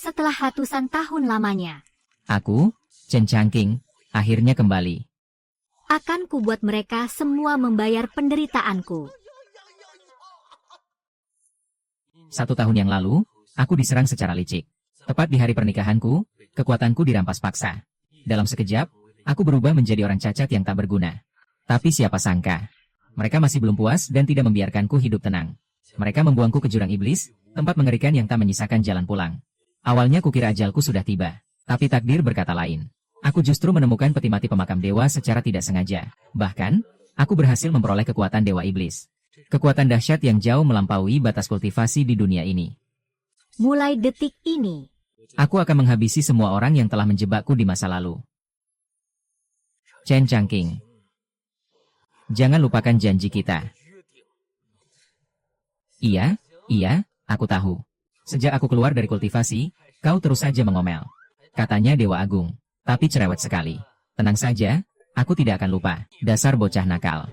setelah ratusan tahun lamanya. Aku, Chen Changqing, akhirnya kembali. Akan kubuat mereka semua membayar penderitaanku. 1 tahun yang lalu, aku diserang secara licik. Tepat di hari pernikahanku, kekuatanku dirampas paksa. Dalam sekejap, aku berubah menjadi orang cacat yang tak berguna. Tapi siapa sangka, mereka masih belum puas dan tidak membiarkanku hidup tenang. Mereka membuangku ke jurang iblis, tempat mengerikan yang tak menyisakan jalan pulang. Awalnya kukira ajalku sudah tiba, tapi takdir berkata lain. Aku justru menemukan peti mati pemakam dewa secara tidak sengaja. Bahkan, aku berhasil memperoleh kekuatan dewa iblis. Kekuatan dahsyat yang jauh melampaui batas kultivasi di dunia ini. Mulai detik ini, Aku akan menghabisi semua orang yang telah menjebakku di masa lalu. Chen Changqing. Jangan lupakan janji kita. Iya, aku tahu. Sejak aku keluar dari kultivasi, kau terus saja mengomel. Katanya Dewa Agung, tapi cerewet sekali. Tenang saja, aku tidak akan lupa. Dasar bocah nakal.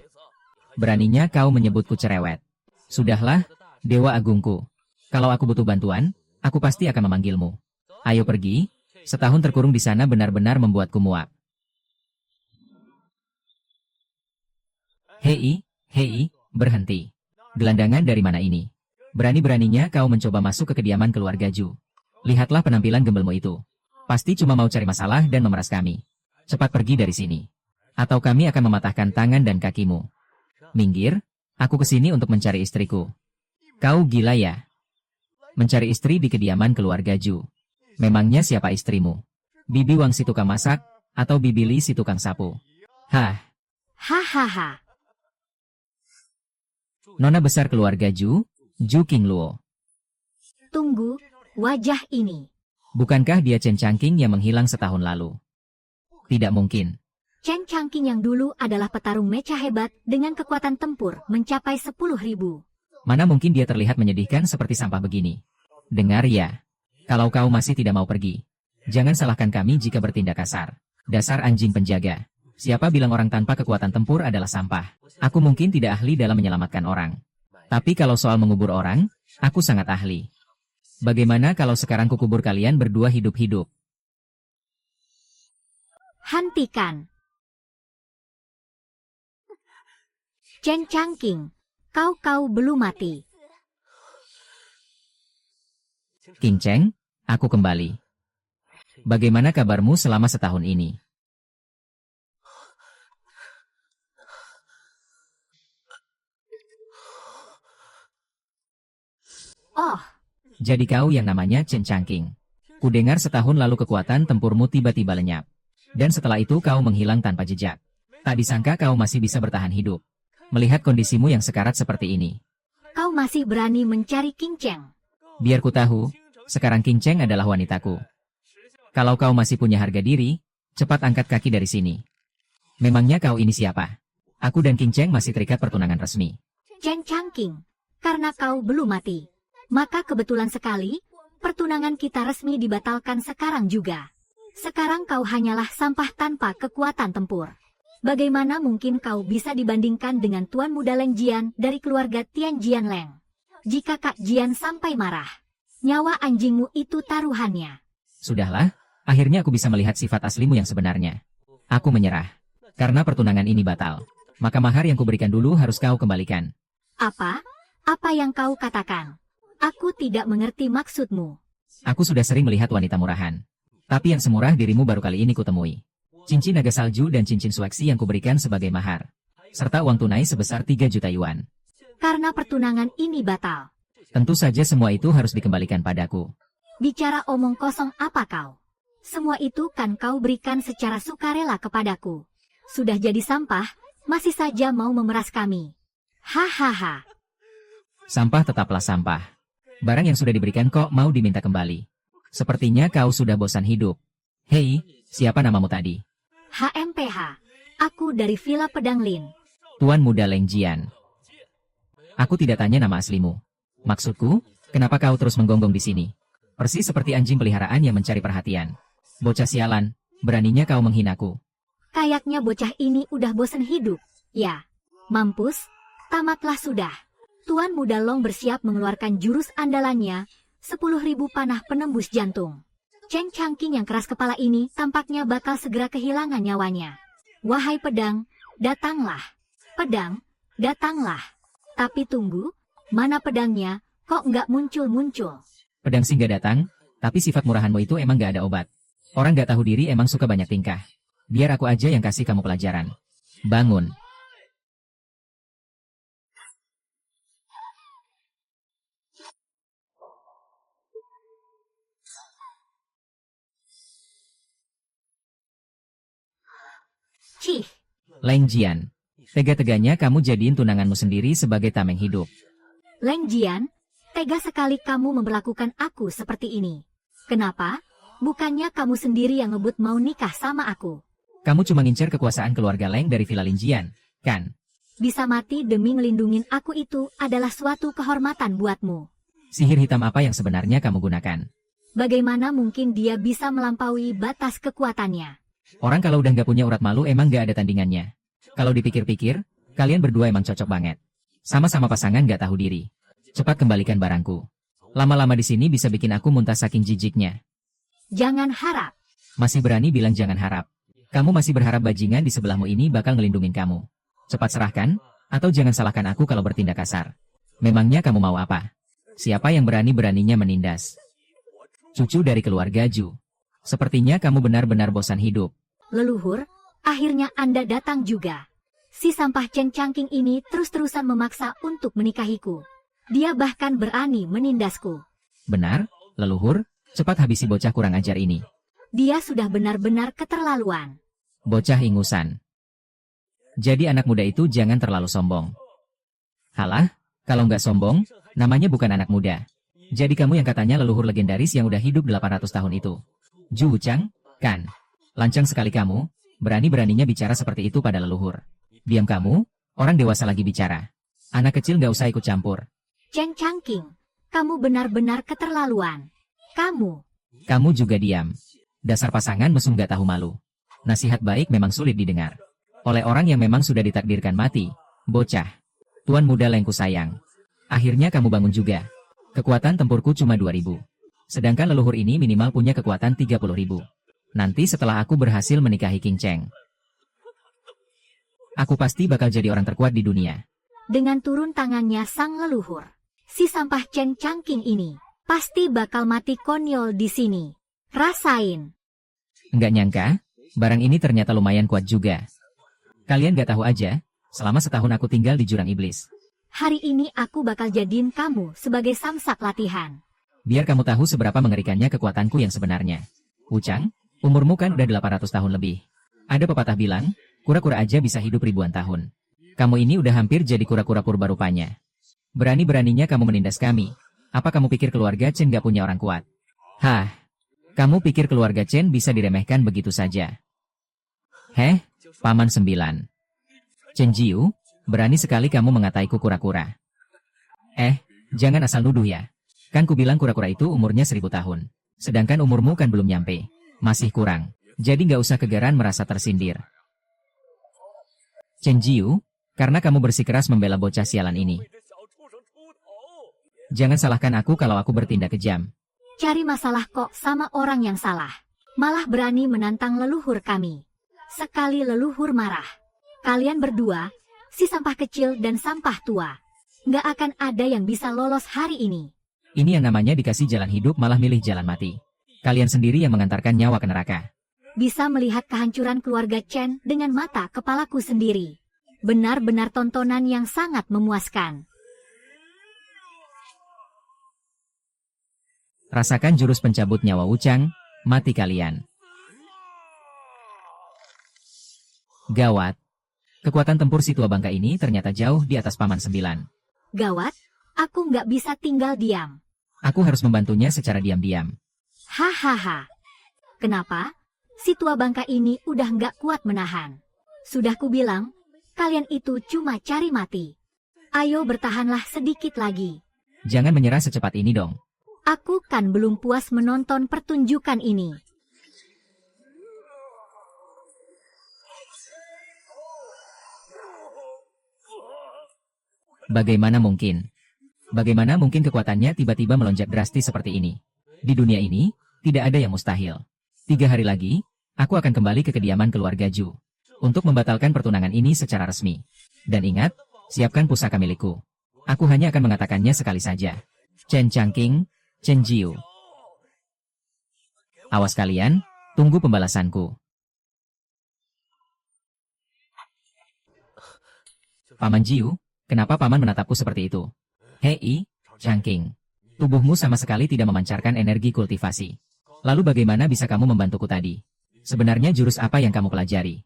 Beraninya kau menyebutku cerewet. Sudahlah, Dewa Agungku. Kalau aku butuh bantuan, aku pasti akan memanggilmu. Ayo pergi, setahun terkurung di sana benar-benar membuatku muak. Hei, berhenti. Gelandangan dari mana ini? Berani-beraninya kau mencoba masuk ke kediaman keluarga Ju. Lihatlah penampilan gembelmu itu. Pasti cuma mau cari masalah dan memeras kami. Cepat pergi dari sini. Atau kami akan mematahkan tangan dan kakimu. Minggir, aku kesini untuk mencari istriku. Kau gila ya? Mencari istri di kediaman keluarga Ju. Memangnya siapa istrimu? Bibi Wang si tukang masak, atau Bibi Li si tukang sapu? Hah? hahaha. Nona besar keluarga Ju Qingluo. Tunggu, wajah ini. Bukankah dia Chen Changqing yang menghilang setahun lalu? Tidak mungkin. Chen Changqing yang dulu adalah petarung mecha hebat dengan kekuatan tempur mencapai 10.000. Mana mungkin dia terlihat menyedihkan seperti sampah begini? Dengar ya. Kalau kau masih tidak mau pergi, jangan salahkan kami jika bertindak kasar. Dasar anjing penjaga. Siapa bilang orang tanpa kekuatan tempur adalah sampah? Aku mungkin tidak ahli dalam menyelamatkan orang. Tapi kalau soal mengubur orang, aku sangat ahli. Bagaimana kalau sekarang kukubur kalian berdua hidup-hidup? Hentikan. Chen Changqing, kau belum mati. King Cheng, aku kembali. Bagaimana kabarmu selama setahun ini? Oh, Jadi kau yang namanya Chen Changqing. Kudengar setahun lalu kekuatan tempurmu tiba-tiba lenyap. Dan setelah itu kau menghilang tanpa jejak. Tak disangka kau masih bisa bertahan hidup. Melihat kondisimu yang sekarat seperti ini. kau masih berani mencari King Cheng. Biar ku tahu, sekarang King Cheng adalah wanitaku. Kalau kau masih punya harga diri, cepat angkat kaki dari sini. Memangnya kau ini siapa? Aku dan King Cheng masih terikat pertunangan resmi. Chen Changqing, karena kau belum mati, maka kebetulan sekali, pertunangan kita resmi dibatalkan sekarang juga. Sekarang kau hanyalah sampah tanpa kekuatan tempur. Bagaimana mungkin kau bisa dibandingkan dengan Tuan Muda Leng Jian dari keluarga Tian Jian Leng? Jika Kak Jian sampai marah, nyawa anjingmu itu taruhannya. Sudahlah, akhirnya aku bisa melihat sifat aslimu yang sebenarnya. Aku menyerah. Karena pertunangan ini batal, maka mahar yang kuberikan dulu harus kau kembalikan. Apa? Apa yang kau katakan? Aku tidak mengerti maksudmu. Aku sudah sering melihat wanita murahan. Tapi yang semurah dirimu baru kali ini kutemui. Cincin naga salju dan cincin sueksi yang kuberikan sebagai mahar. Serta uang tunai sebesar 3 juta yuan. Karena pertunangan ini batal. Tentu saja semua itu harus dikembalikan padaku. Bicara omong kosong apa kau? Semua itu kan kau berikan secara sukarela kepadaku. Sudah jadi sampah, masih saja mau memeras kami. Hahaha. Sampah tetaplah sampah. Barang yang sudah diberikan kok mau diminta kembali. Sepertinya kau sudah bosan hidup. Hei, siapa namamu tadi? HMPH. Aku dari Villa Pedang Lin. Tuan Muda Leng Jian. Aku tidak tanya nama aslimu. Maksudku, kenapa kau terus menggonggong di sini? Persis seperti anjing peliharaan yang mencari perhatian. Bocah sialan, beraninya kau menghinaku. Kayaknya bocah ini udah bosan hidup. Ya, mampus, tamatlah sudah. Tuan Muda Long bersiap mengeluarkan jurus andalannya, 10.000 panah penembus jantung. Cheng Changqing yang keras kepala ini tampaknya bakal segera kehilangan nyawanya. Wahai pedang, datanglah. Pedang, datanglah. Tapi tunggu, mana pedangnya, kok nggak muncul-muncul? Pedang sih nggak datang, tapi sifat murahanmu itu emang nggak ada obat. Orang nggak tahu diri emang suka banyak tingkah. Biar aku aja yang kasih kamu pelajaran. Bangun. Cih, Leng Jian. Tega-teganya kamu jadiin tunanganmu sendiri sebagai tameng hidup. Leng Jian, tega sekali kamu memperlakukan aku seperti ini. Kenapa? Bukannya kamu sendiri yang ngebut mau nikah sama aku. Kamu cuma ngincer kekuasaan keluarga Leng dari Villa Lin Jian, kan? Bisa mati demi ngelindungin aku itu adalah suatu kehormatan buatmu. Sihir hitam apa yang sebenarnya kamu gunakan? Bagaimana mungkin dia bisa melampaui batas kekuatannya? Orang kalau udah nggak punya urat malu emang nggak ada tandingannya. Kalau dipikir-pikir, kalian berdua emang cocok banget. Sama-sama pasangan nggak tahu diri. Cepat kembalikan barangku. Lama-lama di sini bisa bikin aku muntah saking jijiknya. Jangan harap. Masih berani bilang jangan harap. Kamu masih berharap bajingan di sebelahmu ini bakal ngelindungin kamu. Cepat serahkan, atau jangan salahkan aku kalau bertindak kasar. Memangnya kamu mau apa? Siapa yang berani-beraninya menindas? Cucu dari keluarga Ju. Sepertinya kamu benar-benar bosan hidup. Leluhur, akhirnya Anda datang juga. Si sampah Cheng Changqing ini terus-terusan memaksa untuk menikahiku. Dia bahkan berani menindasku. Benar, leluhur, cepat habisi bocah kurang ajar ini. Dia sudah benar-benar keterlaluan. Bocah ingusan. Jadi anak muda itu jangan terlalu sombong. Halah, kalau nggak sombong, namanya bukan anak muda. Jadi kamu yang katanya leluhur legendaris yang udah hidup 800 tahun itu. Ju Wuchang, kan? Lancang sekali kamu, berani-beraninya bicara seperti itu pada leluhur. Diam kamu, orang dewasa lagi bicara. Anak kecil nggak usah ikut campur. Cheng Changqing, kamu benar-benar keterlaluan. Kamu juga diam. Dasar pasangan mesum nggak tahu malu. Nasihat baik memang sulit didengar. Oleh orang yang memang sudah ditakdirkan mati. Bocah. Tuan muda Lengku sayang. Akhirnya kamu bangun juga. Kekuatan tempurku cuma 2000. Sedangkan leluhur ini minimal punya kekuatan 30.000. Nanti setelah aku berhasil menikahi King Cheng, aku pasti bakal jadi orang terkuat di dunia. Dengan turun tangannya sang leluhur, si sampah Cheng Changqing ini pasti bakal mati konyol di sini. Rasain. Nggak nyangka, barang ini ternyata lumayan kuat juga. Kalian nggak tahu aja, selama setahun aku tinggal di jurang iblis. Hari ini aku bakal jadiin kamu sebagai samsak latihan. Biar kamu tahu seberapa mengerikannya kekuatanku yang sebenarnya. Wuchang, umurmu kan udah 800 tahun lebih. Ada pepatah bilang, kura-kura aja bisa hidup ribuan tahun. Kamu ini udah hampir jadi kura-kura purba rupanya. Berani-beraninya kamu menindas kami. Apa kamu pikir keluarga Chen gak punya orang kuat? Hah? Kamu pikir keluarga Chen bisa diremehkan begitu saja? Heh, Paman 9. Chen Jiu, berani sekali kamu mengataiku kura-kura. Jangan asal nuduh ya. Kan ku bilang kura-kura itu umurnya 1000 tahun. Sedangkan umurmu kan belum nyampe. Masih kurang. Jadi nggak usah kegeran merasa tersindir. Chen Jiu, karena kamu bersikeras membela bocah sialan ini. Jangan salahkan aku kalau aku bertindak kejam. Cari masalah kok sama orang yang salah. Malah berani menantang leluhur kami. Sekali leluhur marah. Kalian berdua, si sampah kecil dan sampah tua, nggak akan ada yang bisa lolos hari ini. Ini yang namanya dikasih jalan hidup malah milih jalan mati. Kalian sendiri yang mengantarkan nyawa ke neraka. Bisa melihat kehancuran keluarga Chen dengan mata kepalaku sendiri. Benar-benar tontonan yang sangat memuaskan. Rasakan jurus pencabut nyawa Wuchang, mati kalian. Gawat. Kekuatan tempur si tua bangka ini ternyata jauh di atas Paman 9. Gawat, aku nggak bisa tinggal diam. Aku harus membantunya secara diam-diam. Hahaha. Kenapa? Si tua bangka ini udah nggak kuat menahan. Sudah kubilang, kalian itu cuma cari mati. Ayo bertahanlah sedikit lagi. Jangan menyerah secepat ini dong. Aku kan belum puas menonton pertunjukan ini. Bagaimana mungkin? Bagaimana mungkin kekuatannya tiba-tiba melonjak drastis seperti ini? Di dunia ini, Tidak ada yang mustahil. 3 hari lagi, aku akan kembali ke kediaman keluarga Ju untuk membatalkan pertunangan ini secara resmi. Dan ingat, siapkan pusaka milikku. Aku hanya akan mengatakannya sekali saja. Chen Changqing, Chen Jiu. Awas kalian, tunggu pembalasanku. Paman Jiu, kenapa paman menatapku seperti itu? Hei, Changqing. Tubuhmu sama sekali tidak memancarkan energi kultivasi. Lalu bagaimana bisa kamu membantuku tadi? Sebenarnya jurus apa yang kamu pelajari?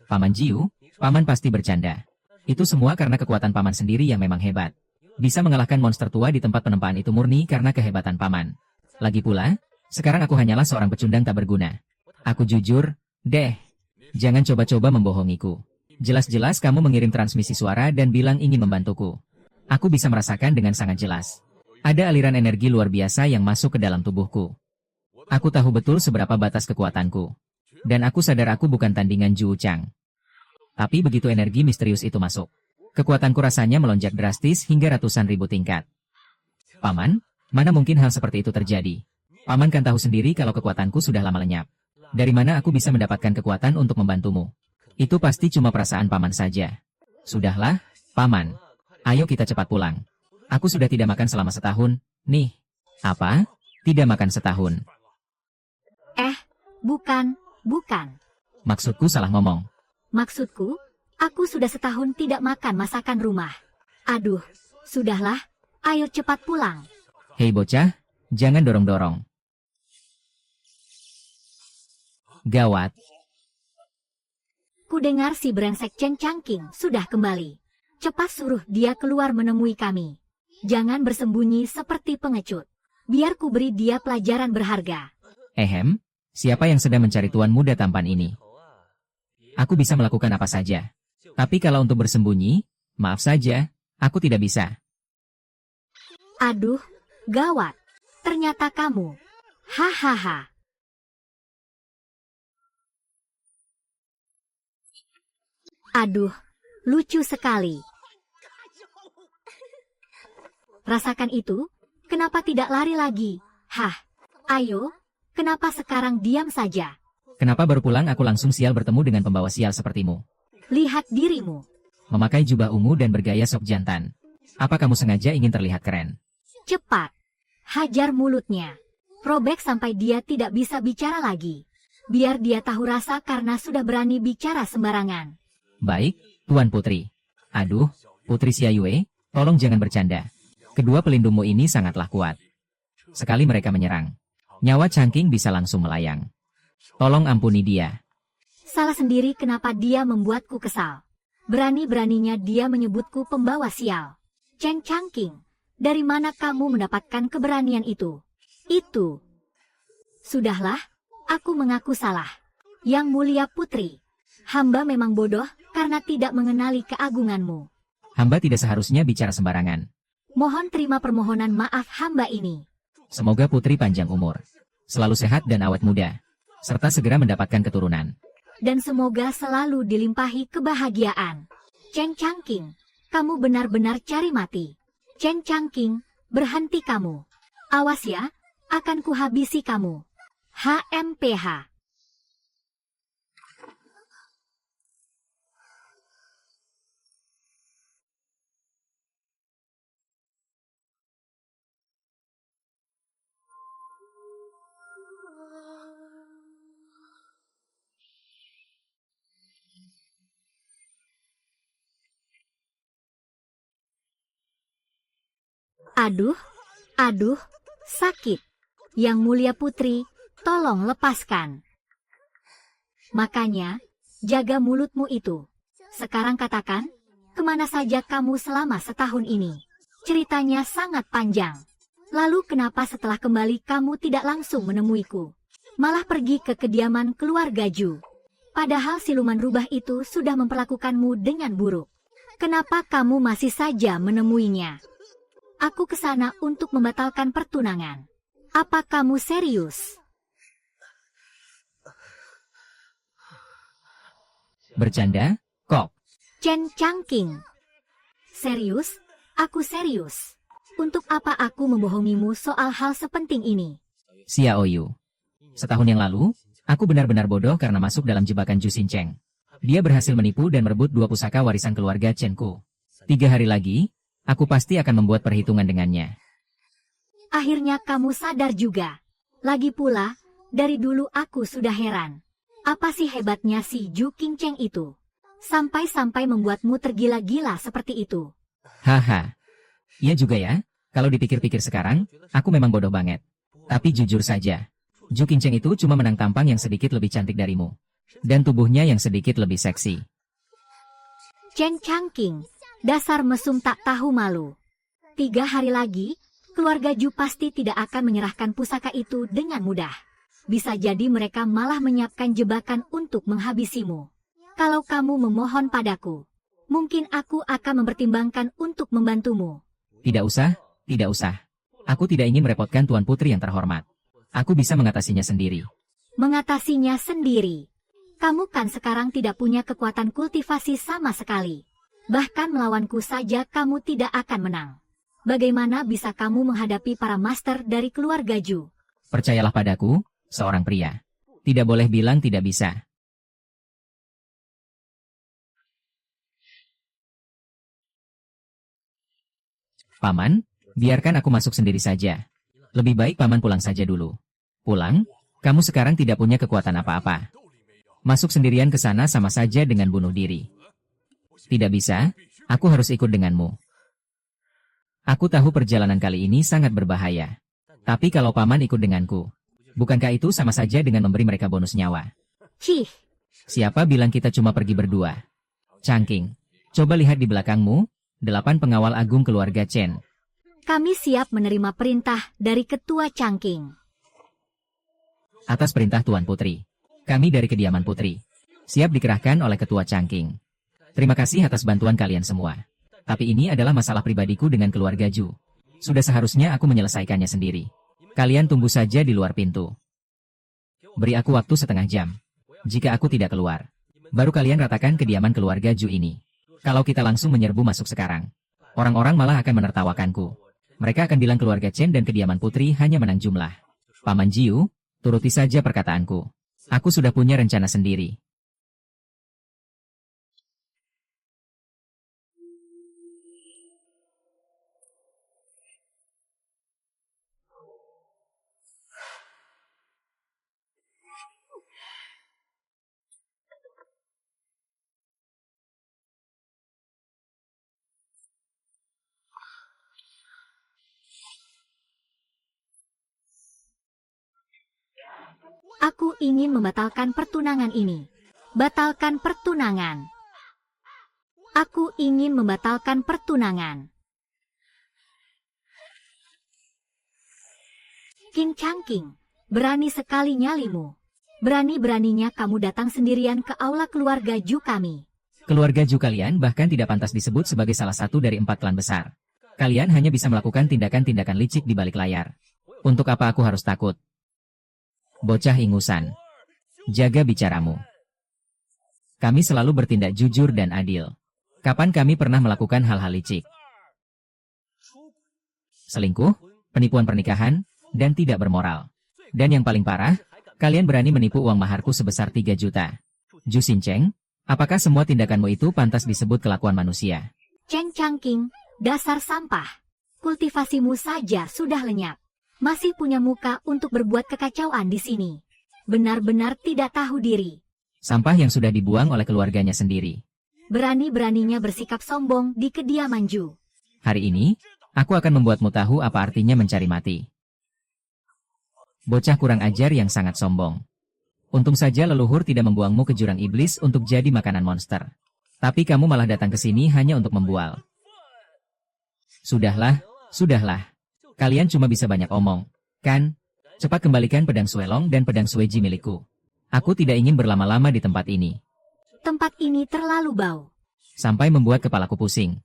Paman Jiu, paman pasti bercanda. Itu semua karena kekuatan paman sendiri yang memang hebat. Bisa mengalahkan monster tua di tempat penempaan itu murni karena kehebatan paman. Lagi pula, sekarang aku hanyalah seorang pecundang tak berguna. Aku jujur, deh. Jangan coba-coba membohongiku. Jelas-jelas kamu mengirim transmisi suara dan bilang ingin membantuku. Aku bisa merasakan dengan sangat jelas. Ada aliran energi luar biasa yang masuk ke dalam tubuhku. Aku tahu betul seberapa batas kekuatanku. Dan aku sadar aku bukan tandingan Zhu Chang. Tapi begitu energi misterius itu masuk, kekuatanku rasanya melonjak drastis hingga ratusan ribu tingkat. Paman, mana mungkin hal seperti itu terjadi? Paman kan tahu sendiri kalau kekuatanku sudah lama lenyap. Dari mana aku bisa mendapatkan kekuatan untuk membantumu? Itu pasti cuma perasaan paman saja. Sudahlah, paman. Ayo kita cepat pulang. Aku sudah tidak makan selama setahun, nih. Apa? Tidak makan setahun. Bukan. Maksudku salah ngomong. Maksudku, aku sudah setahun tidak makan masakan rumah. Aduh, sudahlah, ayo cepat pulang. Hei bocah, jangan dorong-dorong. Gawat. Kudengar si brengsek Chen Changqing sudah kembali. Cepat suruh dia keluar menemui kami. Jangan bersembunyi seperti pengecut. Biar ku beri dia pelajaran berharga. Siapa yang sedang mencari tuan muda tampan ini? Aku bisa melakukan apa saja. Tapi kalau untuk bersembunyi, maaf saja, aku tidak bisa. Aduh, gawat. Ternyata kamu. Hahaha. Aduh, lucu sekali. Rasakan itu, kenapa tidak lari lagi? Ayo, kenapa sekarang diam saja? Kenapa baru pulang aku langsung sial bertemu dengan pembawa sial sepertimu? Lihat dirimu. Memakai jubah ungu dan bergaya sok jantan. Apa kamu sengaja ingin terlihat keren? Cepat. Hajar mulutnya. Robek sampai dia tidak bisa bicara lagi. Biar dia tahu rasa karena sudah berani bicara sembarangan. Baik, Tuan Putri. Aduh, Putri Xiayue, tolong jangan bercanda. Kedua pelindungmu ini sangatlah kuat. Sekali mereka menyerang, nyawa Changqing bisa langsung melayang. Tolong ampuni dia. Salah sendiri kenapa dia membuatku kesal. Berani-beraninya dia menyebutku pembawa sial. Chen Changqing, dari mana kamu mendapatkan keberanian itu? Itu. Sudahlah, aku mengaku salah. Yang mulia putri, hamba memang bodoh karena tidak mengenali keagunganmu. Hamba tidak seharusnya bicara sembarangan. Mohon terima permohonan maaf hamba ini. Semoga putri panjang umur, selalu sehat dan awet muda, serta segera mendapatkan keturunan. Dan semoga selalu dilimpahi kebahagiaan. Chen Changqing, kamu benar-benar cari mati. Chen Changqing, berhenti kamu. Awas ya, akan kuhabisi kamu. HMPH. Aduh, sakit. Yang mulia putri, tolong lepaskan. Makanya, jaga mulutmu itu. Sekarang katakan, kemana saja kamu selama setahun ini? Ceritanya sangat panjang. Lalu kenapa setelah kembali kamu tidak langsung menemuiku? Malah pergi ke kediaman keluarga Ju. Padahal siluman rubah itu sudah memperlakukanmu dengan buruk. Kenapa kamu masih saja menemuinya? Aku ke sana untuk membatalkan pertunangan. Apa kamu serius? Bercanda, kok? Chen Changqing. Serius? Aku serius. Untuk apa aku membohongimu soal hal sepenting ini? Xiao Yu. Setahun yang lalu, aku benar-benar bodoh karena masuk dalam jebakan Ju Xincheng. Dia berhasil menipu dan merebut 2 pusaka warisan keluarga Chen Ku. 3 hari lagi, aku pasti akan membuat perhitungan dengannya. Akhirnya kamu sadar juga. Lagi pula, dari dulu aku sudah heran. Apa sih hebatnya si Ju Qingcheng itu? Sampai-sampai membuatmu tergila-gila seperti itu. Haha. Iya juga ya, kalau dipikir-pikir sekarang, aku memang bodoh banget. Tapi jujur saja, Ju Qingcheng itu cuma menang tampang yang sedikit lebih cantik darimu. Dan tubuhnya yang sedikit lebih seksi. Chen Changqing, dasar mesum tak tahu malu. 3 hari lagi, keluarga Ju pasti tidak akan menyerahkan pusaka itu dengan mudah. Bisa jadi mereka malah menyiapkan jebakan untuk menghabisimu. Kalau kamu memohon padaku, mungkin aku akan mempertimbangkan untuk membantumu. Tidak usah, tidak usah. Aku tidak ingin merepotkan Tuan Putri yang terhormat. Aku bisa mengatasinya sendiri. Mengatasinya sendiri? Kamu kan sekarang tidak punya kekuatan kultivasi sama sekali. Bahkan melawanku saja kamu tidak akan menang. Bagaimana bisa kamu menghadapi para master dari keluarga Ju? Percayalah padaku, seorang pria. Tidak boleh bilang tidak bisa. Paman, biarkan aku masuk sendiri saja. Lebih baik Paman pulang saja dulu. Pulang? Kamu sekarang tidak punya kekuatan apa-apa. Masuk sendirian ke sana sama saja dengan bunuh diri. Tidak bisa, aku harus ikut denganmu. Aku tahu perjalanan kali ini sangat berbahaya. Tapi kalau Paman ikut denganku, bukankah itu sama saja dengan memberi mereka bonus nyawa? Cih, Siapa bilang kita cuma pergi berdua? Changqing, coba lihat di belakangmu, 8 pengawal agung keluarga Chen. kami siap menerima perintah dari Ketua Changqing. Atas perintah Tuan Putri. Kami dari kediaman Putri. Siap dikerahkan oleh Ketua Changqing. Terima kasih atas bantuan kalian semua. Tapi ini adalah masalah pribadiku dengan keluarga Ju. Sudah seharusnya aku menyelesaikannya sendiri. Kalian tunggu saja di luar pintu. Beri aku waktu setengah jam. Jika aku tidak keluar, baru kalian ratakan kediaman keluarga Ju ini. Kalau kita langsung menyerbu masuk sekarang, orang-orang malah akan menertawakanku. Mereka akan bilang keluarga Chen dan kediaman Putri hanya menang jumlah. Paman Jiu, turuti saja perkataanku. Aku sudah punya rencana sendiri. Aku ingin membatalkan pertunangan ini. Batalkan pertunangan. Aku ingin membatalkan pertunangan. King Changqing, berani sekali nyalimu. Berani-beraninya kamu datang sendirian ke aula keluarga Ju kami. Keluarga Ju kalian bahkan tidak pantas disebut sebagai salah satu dari 4 klan besar. Kalian hanya bisa melakukan tindakan-tindakan licik di balik layar. Untuk apa aku harus takut? Bocah ingusan. Jaga bicaramu. Kami selalu bertindak jujur dan adil. Kapan kami pernah melakukan hal-hal licik? Selingkuh, penipuan pernikahan, dan tidak bermoral. Dan yang paling parah, kalian berani menipu uang maharku sebesar 3 juta. Ju Xincheng, apakah semua tindakanmu itu pantas disebut kelakuan manusia? Chen Changqing, dasar sampah. Kultivasimu saja sudah lenyap. Masih punya muka untuk berbuat kekacauan di sini. Benar-benar tidak tahu diri. Sampah yang sudah dibuang oleh keluarganya sendiri. Berani-beraninya bersikap sombong di kediaman Ju. Hari ini, aku akan membuatmu tahu apa artinya mencari mati. Bocah kurang ajar yang sangat sombong. Untung saja leluhur tidak membuangmu ke jurang iblis untuk jadi makanan monster. Tapi kamu malah datang ke sini hanya untuk membual. Sudahlah, sudahlah. Kalian cuma bisa banyak omong, kan? Cepat kembalikan pedang Suelong dan pedang Sueji milikku. Aku tidak ingin berlama-lama di tempat ini. Tempat ini terlalu bau. Sampai membuat kepalaku pusing.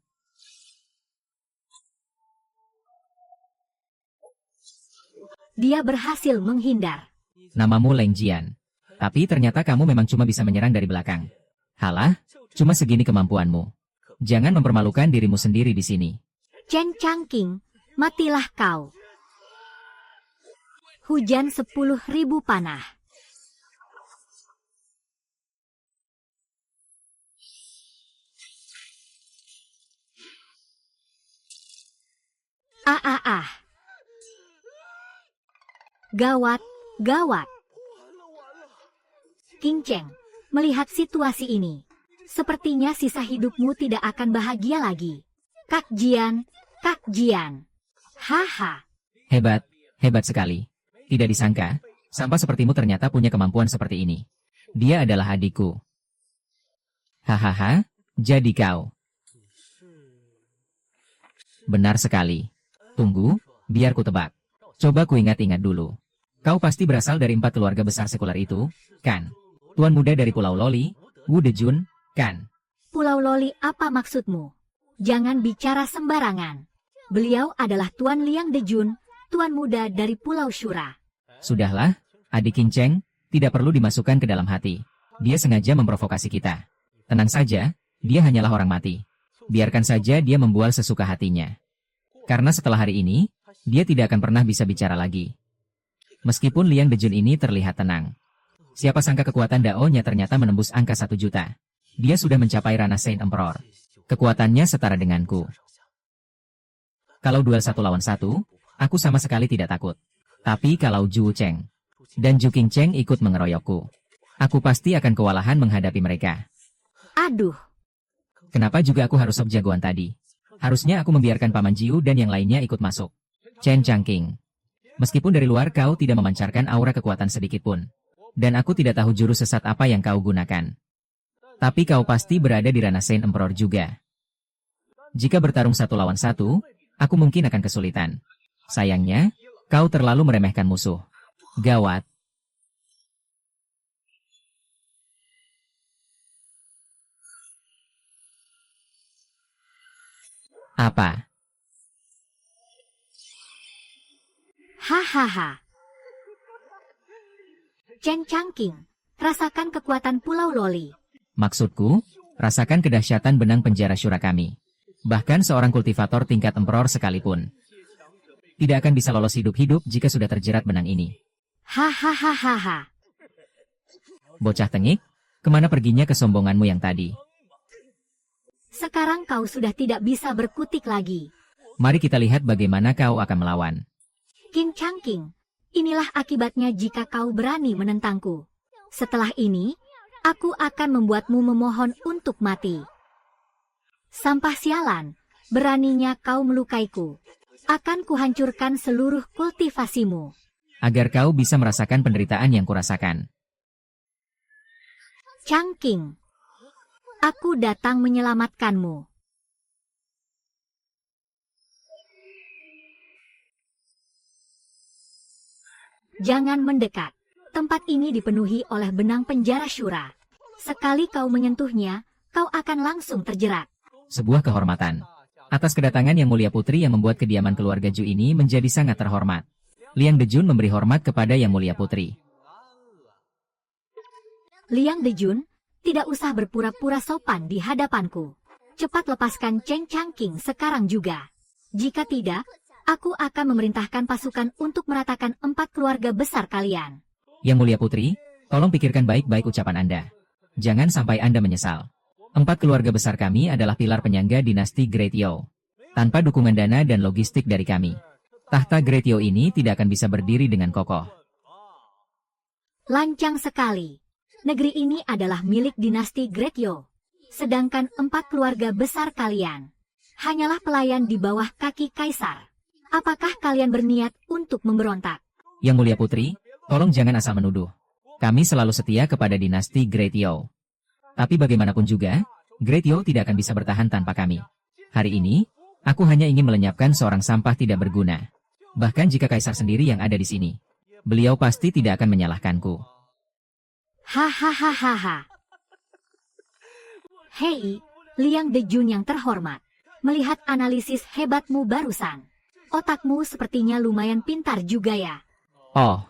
Dia berhasil menghindar. Namamu Leng Jian. Tapi ternyata kamu memang cuma bisa menyerang dari belakang. Halah, cuma segini kemampuanmu. Jangan mempermalukan dirimu sendiri di sini. Chen Changqing, matilah kau. Hujan 10.000 panah. Ah. Gawat, gawat. King Cheng, melihat situasi ini, sepertinya sisa hidupmu tidak akan bahagia lagi. Kak Jian. Haha. Hebat, hebat sekali. Tidak disangka, sampah sepertimu ternyata punya kemampuan seperti ini. Dia adalah adikku. Hahaha, jadi kau. Benar sekali. Tunggu, biar ku tebak. Coba ku ingat-ingat dulu. Kau pasti berasal dari 4 keluarga besar sekuler itu, kan? Tuan muda dari Pulau Loli, Wu Dejun, kan? Pulau Loli, apa maksudmu? Jangan bicara sembarangan. Beliau adalah Tuan Liang Dejun, tuan muda dari Pulau Shura. Sudahlah, adik King Cheng, tidak perlu dimasukkan ke dalam hati. Dia sengaja memprovokasi kita. Tenang saja, dia hanyalah orang mati. Biarkan saja dia membual sesuka hatinya. Karena setelah hari ini, dia tidak akan pernah bisa bicara lagi. Meskipun Liang Dejun ini terlihat tenang. Siapa sangka kekuatan Dao-nya ternyata menembus angka 1 juta. Dia sudah mencapai ranah Saint Emperor. Kekuatannya setara denganku. Kalau duel 1 lawan 1, aku sama sekali tidak takut. Tapi kalau Zhu Cheng dan Zhu King Cheng ikut mengeroyokku, aku pasti akan kewalahan menghadapi mereka. Aduh. Kenapa juga aku harus jagoan tadi? Harusnya aku membiarkan Paman Jiu dan yang lainnya ikut masuk. Chen Changqing. Meskipun dari luar kau tidak memancarkan aura kekuatan sedikitpun. Dan aku tidak tahu jurus sesat apa yang kau gunakan. Tapi kau pasti berada di ranah Saint Emperor juga. Jika bertarung 1 lawan 1, aku mungkin akan kesulitan. Sayangnya, kau terlalu meremehkan musuh. Gawat. Apa? Hahaha. Chen Changqing, rasakan kekuatan Pulau Loli. Maksudku, rasakan kedahsyatan benang penjara Shura kami. Bahkan seorang kultivator tingkat emperor sekalipun tidak akan bisa lolos hidup-hidup jika sudah terjerat benang ini. Hahaha. Bocah tengik, kemana perginya kesombonganmu yang tadi? Sekarang kau sudah tidak bisa berkutik lagi. Mari kita lihat bagaimana kau akan melawan. King Changqing, inilah akibatnya jika kau berani menentangku. Setelah ini, aku akan membuatmu memohon untuk mati. Sampah sialan, beraninya kau melukaiku. Akan kuhancurkan seluruh kultivasimu. Agar kau bisa merasakan penderitaan yang kurasakan. Changqing, aku datang menyelamatkanmu. Jangan mendekat. Tempat ini dipenuhi oleh benang penjara Shura. Sekali kau menyentuhnya, kau akan langsung terjerat. Sebuah kehormatan. Atas kedatangan Yang Mulia Putri yang membuat kediaman keluarga Ju ini menjadi sangat terhormat. Liang Dejun memberi hormat kepada Yang Mulia Putri. Liang Dejun, tidak usah berpura-pura sopan di hadapanku. Cepat lepaskan Chen Changqing sekarang juga. Jika tidak, aku akan memerintahkan pasukan untuk meratakan 4 keluarga besar kalian. Yang Mulia Putri, tolong pikirkan baik-baik ucapan Anda. Jangan sampai Anda menyesal. 4 keluarga besar kami adalah pilar penyangga dinasti Great Yo. Tanpa dukungan dana dan logistik dari kami, tahta Great Yo ini tidak akan bisa berdiri dengan kokoh. Lancang sekali. Negeri ini adalah milik dinasti Great Yo. Sedangkan 4 keluarga besar kalian hanyalah pelayan di bawah kaki kaisar. Apakah kalian berniat untuk memberontak? Yang Mulia Putri, tolong jangan asal menuduh. Kami selalu setia kepada dinasti Great Yo. Tapi bagaimanapun juga, Great Yo tidak akan bisa bertahan tanpa kami. Hari ini, aku hanya ingin melenyapkan seorang sampah tidak berguna. Bahkan jika kaisar sendiri yang ada di sini, beliau pasti tidak akan menyalahkanku. Hahaha. Hei, Liang Dejun yang terhormat. Melihat analisis hebatmu barusan, otakmu sepertinya lumayan pintar juga ya. Oh,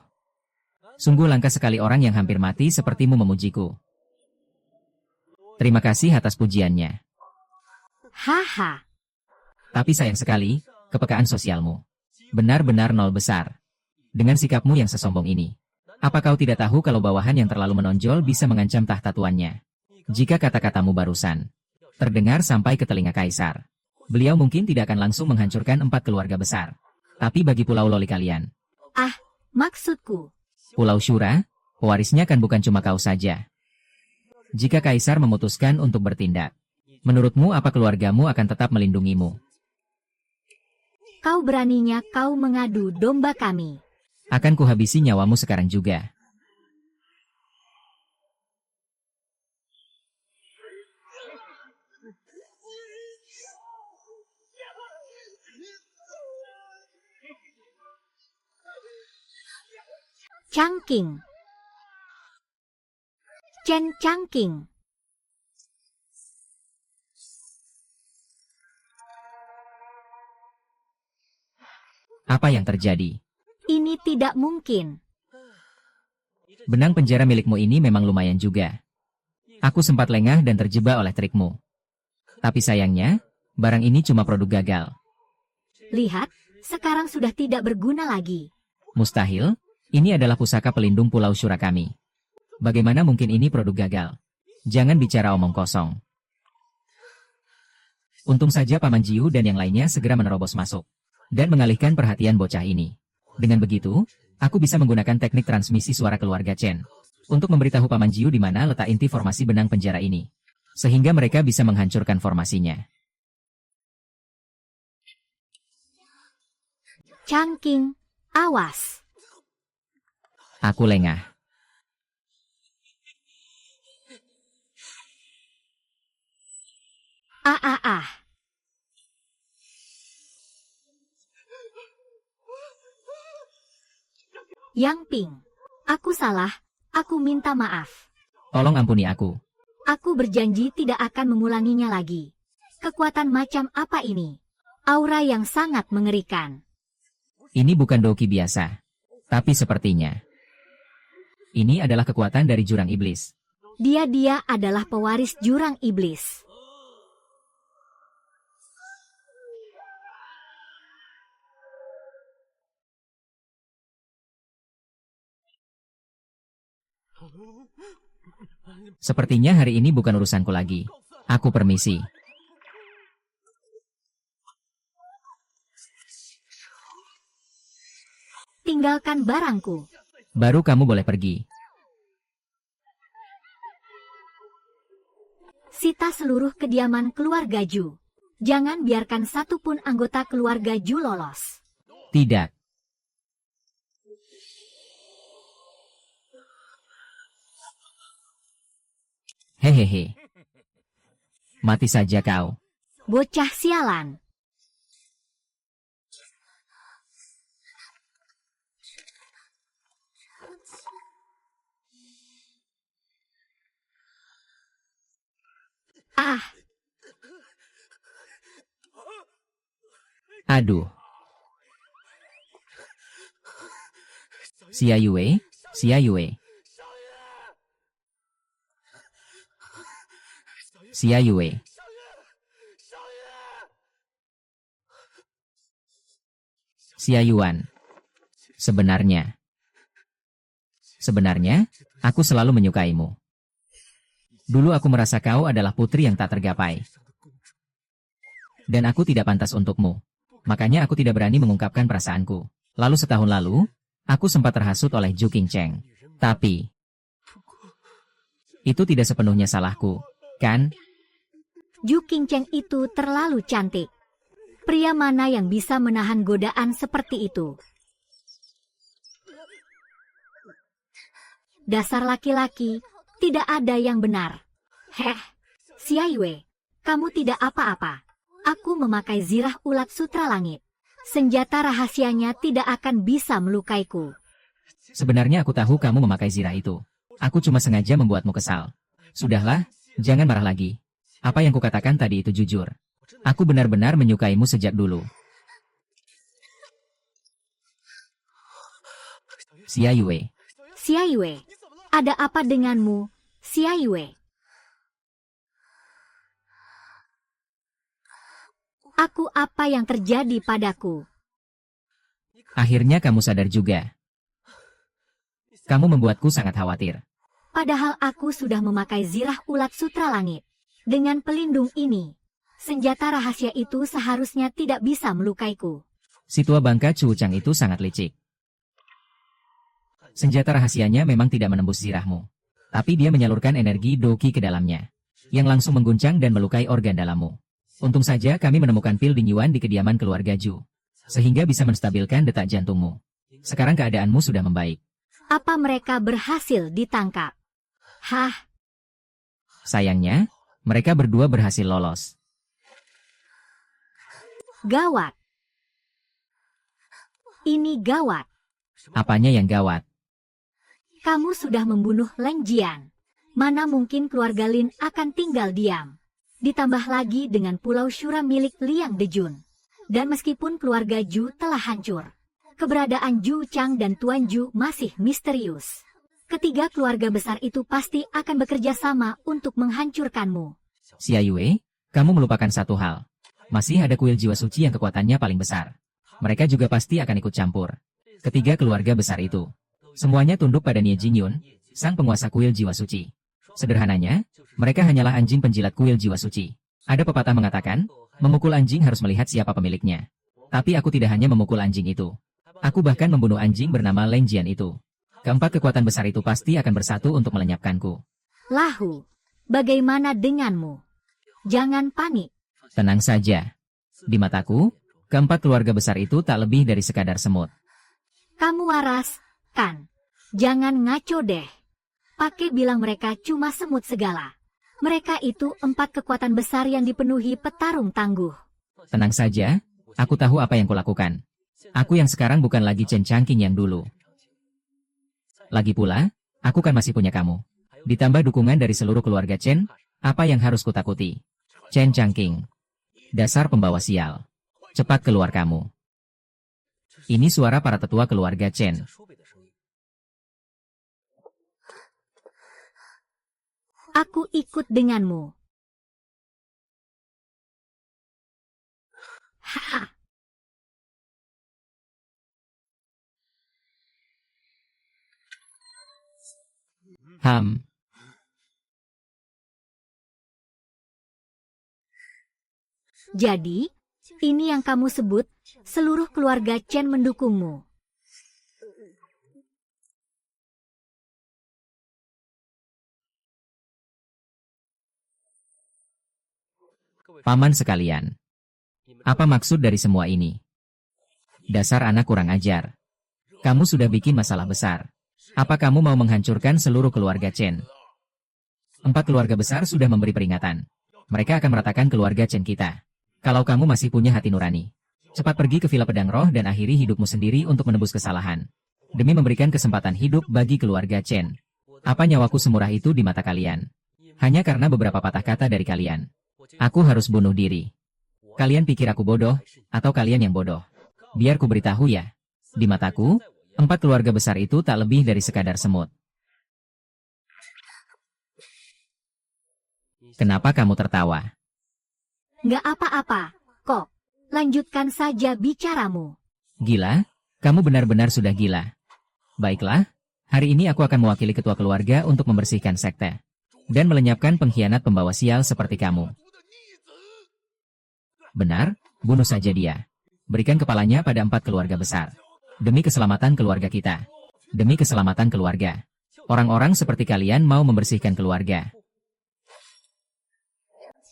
sungguh langka sekali orang yang hampir mati sepertimu memujiku. Terima kasih atas pujiannya. Haha. Tapi sayang sekali, kepekaan sosialmu benar-benar nol besar. Dengan sikapmu yang sesombong ini, apa kau tidak tahu kalau bawahan yang terlalu menonjol bisa mengancam tahta tuannya? Jika kata-katamu barusan terdengar sampai ke telinga kaisar, beliau mungkin tidak akan langsung menghancurkan 4 keluarga besar. Tapi bagi Pulau Loli kalian, Maksudku, Pulau Shura, pewarisnya kan bukan cuma kau saja. Jika kaisar memutuskan untuk bertindak, menurutmu apa keluargamu akan tetap melindungimu? kau beraninya kau mengadu domba kami. Akan kuhabisi nyawamu sekarang juga. Changking. Chen Changking. Apa yang terjadi? Ini tidak mungkin. Benang penjara milikmu ini memang lumayan juga. Aku sempat lengah dan terjebak oleh trikmu. Tapi sayangnya, barang ini cuma produk gagal. Lihat, sekarang sudah tidak berguna lagi. Mustahil, ini adalah pusaka pelindung Pulau Shura kami. Bagaimana mungkin ini produk gagal? Jangan bicara omong kosong. Untung saja Paman Jiu dan yang lainnya segera menerobos masuk dan mengalihkan perhatian bocah ini. Dengan begitu, aku bisa menggunakan teknik transmisi suara keluarga Chen untuk memberitahu Paman Jiu di mana letak inti formasi benang penjara ini, sehingga mereka bisa menghancurkan formasinya. Changking, awas. Aku lengah. Yang Ping, aku salah, aku minta maaf. Tolong ampuni aku. Aku berjanji tidak akan mengulanginya lagi. Kekuatan macam apa ini? Aura yang sangat mengerikan. Ini bukan doki biasa. Tapi sepertinya ini adalah kekuatan dari jurang iblis. Dia adalah pewaris jurang iblis. Sepertinya hari ini bukan urusanku lagi. Aku permisi. Tinggalkan barangku. Baru kamu boleh pergi. Sita seluruh kediaman keluarga Ju. Jangan biarkan satupun anggota keluarga Ju lolos. Tidak. Hehehe. Mati saja kau. Bocah sialan. Aduh. Xia Yue, Xia Yue. Xia Yue. Xia Yuan. Sebenarnya, aku selalu menyukaimu. Dulu aku merasa kau adalah putri yang tak tergapai. Dan aku tidak pantas untukmu. Makanya aku tidak berani mengungkapkan perasaanku. Lalu setahun lalu, aku sempat terhasut oleh Ju Qingcheng. Tapi, itu tidak sepenuhnya salahku, kan? Ju Qingcheng itu terlalu cantik. Pria mana yang bisa menahan godaan seperti itu? Dasar laki-laki, tidak ada yang benar. Xia Yue, kamu tidak apa-apa. Aku memakai zirah ulat sutra langit. Senjata rahasianya tidak akan bisa melukaiku. Sebenarnya aku tahu kamu memakai zirah itu. Aku cuma sengaja membuatmu kesal. Sudahlah, jangan marah lagi. Apa yang kukatakan tadi itu jujur. Aku benar-benar menyukaimu sejak dulu. Xia Yue. Xia Yue, ada apa denganmu, Xia Yue? Aku apa yang terjadi padaku? Akhirnya kamu sadar juga. Kamu membuatku sangat khawatir. Padahal aku sudah memakai zirah ulat sutra langit. Dengan pelindung ini, senjata rahasia itu seharusnya tidak bisa melukaiku. Si tua bangka Chu Chang itu sangat licik. Senjata rahasianya memang tidak menembus zirahmu. Tapi dia menyalurkan energi doki ke dalamnya, yang langsung mengguncang dan melukai organ dalammu. Untung saja kami menemukan pil Dingyuan di kediaman keluarga Ju, sehingga bisa menstabilkan detak jantungmu. Sekarang keadaanmu sudah membaik. Apa mereka berhasil ditangkap? Hah? Sayangnya, mereka berdua berhasil lolos. Gawat. Ini gawat. Apanya yang gawat? Kamu sudah membunuh Leng Jian. Mana mungkin keluarga Lin akan tinggal diam. Ditambah lagi dengan Pulau Shura milik Liang Dejun. Dan meskipun keluarga Ju telah hancur, keberadaan Ju Chang dan Tuan Ju masih misterius. Ketiga keluarga besar itu pasti akan bekerja sama untuk menghancurkanmu. Xia Yue, kamu melupakan satu hal. Masih ada kuil jiwa suci yang kekuatannya paling besar. Mereka juga pasti akan ikut campur. Ketiga keluarga besar itu, semuanya tunduk pada Nie Jingyun, sang penguasa kuil jiwa suci. Sederhananya, mereka hanyalah anjing penjilat kuil jiwa suci. Ada pepatah mengatakan, memukul anjing harus melihat siapa pemiliknya. Tapi aku tidak hanya memukul anjing itu. Aku bahkan membunuh anjing bernama Leng Jian itu. Keempat kekuatan besar itu pasti akan bersatu untuk melenyapkanku. Lahu, bagaimana denganmu? Jangan panik. Tenang saja. Di mataku, keempat keluarga besar itu tak lebih dari sekadar semut. Kamu waras, kan? Jangan ngaco deh. Pakai bilang mereka cuma semut segala. Mereka itu 4 kekuatan besar yang dipenuhi petarung tangguh. Tenang saja, aku tahu apa yang kulakukan. Aku yang sekarang bukan lagi Chen Changqing yang dulu. Lagi pula, aku kan masih punya kamu. Ditambah dukungan dari seluruh keluarga Chen, apa yang harus kutakuti? Chen Changqing. Dasar pembawa sial. Cepat keluar kamu. Ini suara para tetua keluarga Chen. Aku ikut denganmu. Haha. Jadi, ini yang kamu sebut, seluruh keluarga Chen mendukungmu. Paman sekalian. Apa maksud dari semua ini? Dasar anak kurang ajar. Kamu sudah bikin masalah besar. Apa kamu mau menghancurkan seluruh keluarga Chen? 4 keluarga besar sudah memberi peringatan. Mereka akan meratakan keluarga Chen kita. Kalau kamu masih punya hati nurani, cepat pergi ke Villa Pedang Roh dan akhiri hidupmu sendiri untuk menebus kesalahan. Demi memberikan kesempatan hidup bagi keluarga Chen. Apa nyawaku semurah itu di mata kalian? Hanya karena beberapa patah kata dari kalian. Aku harus bunuh diri. Kalian pikir aku bodoh, atau kalian yang bodoh? Biar ku beritahu ya. Di mataku, 4 keluarga besar itu tak lebih dari sekadar semut. Kenapa kamu tertawa? Nggak apa-apa, kok. Lanjutkan saja bicaramu. Gila? Kamu benar-benar sudah gila. Baiklah, hari ini aku akan mewakili ketua keluarga untuk membersihkan sekte. Dan melenyapkan pengkhianat pembawa sial seperti kamu. Benar, bunuh saja dia. Berikan kepalanya pada 4 keluarga besar. Demi keselamatan keluarga kita. Demi keselamatan keluarga. Orang-orang seperti kalian mau membersihkan keluarga.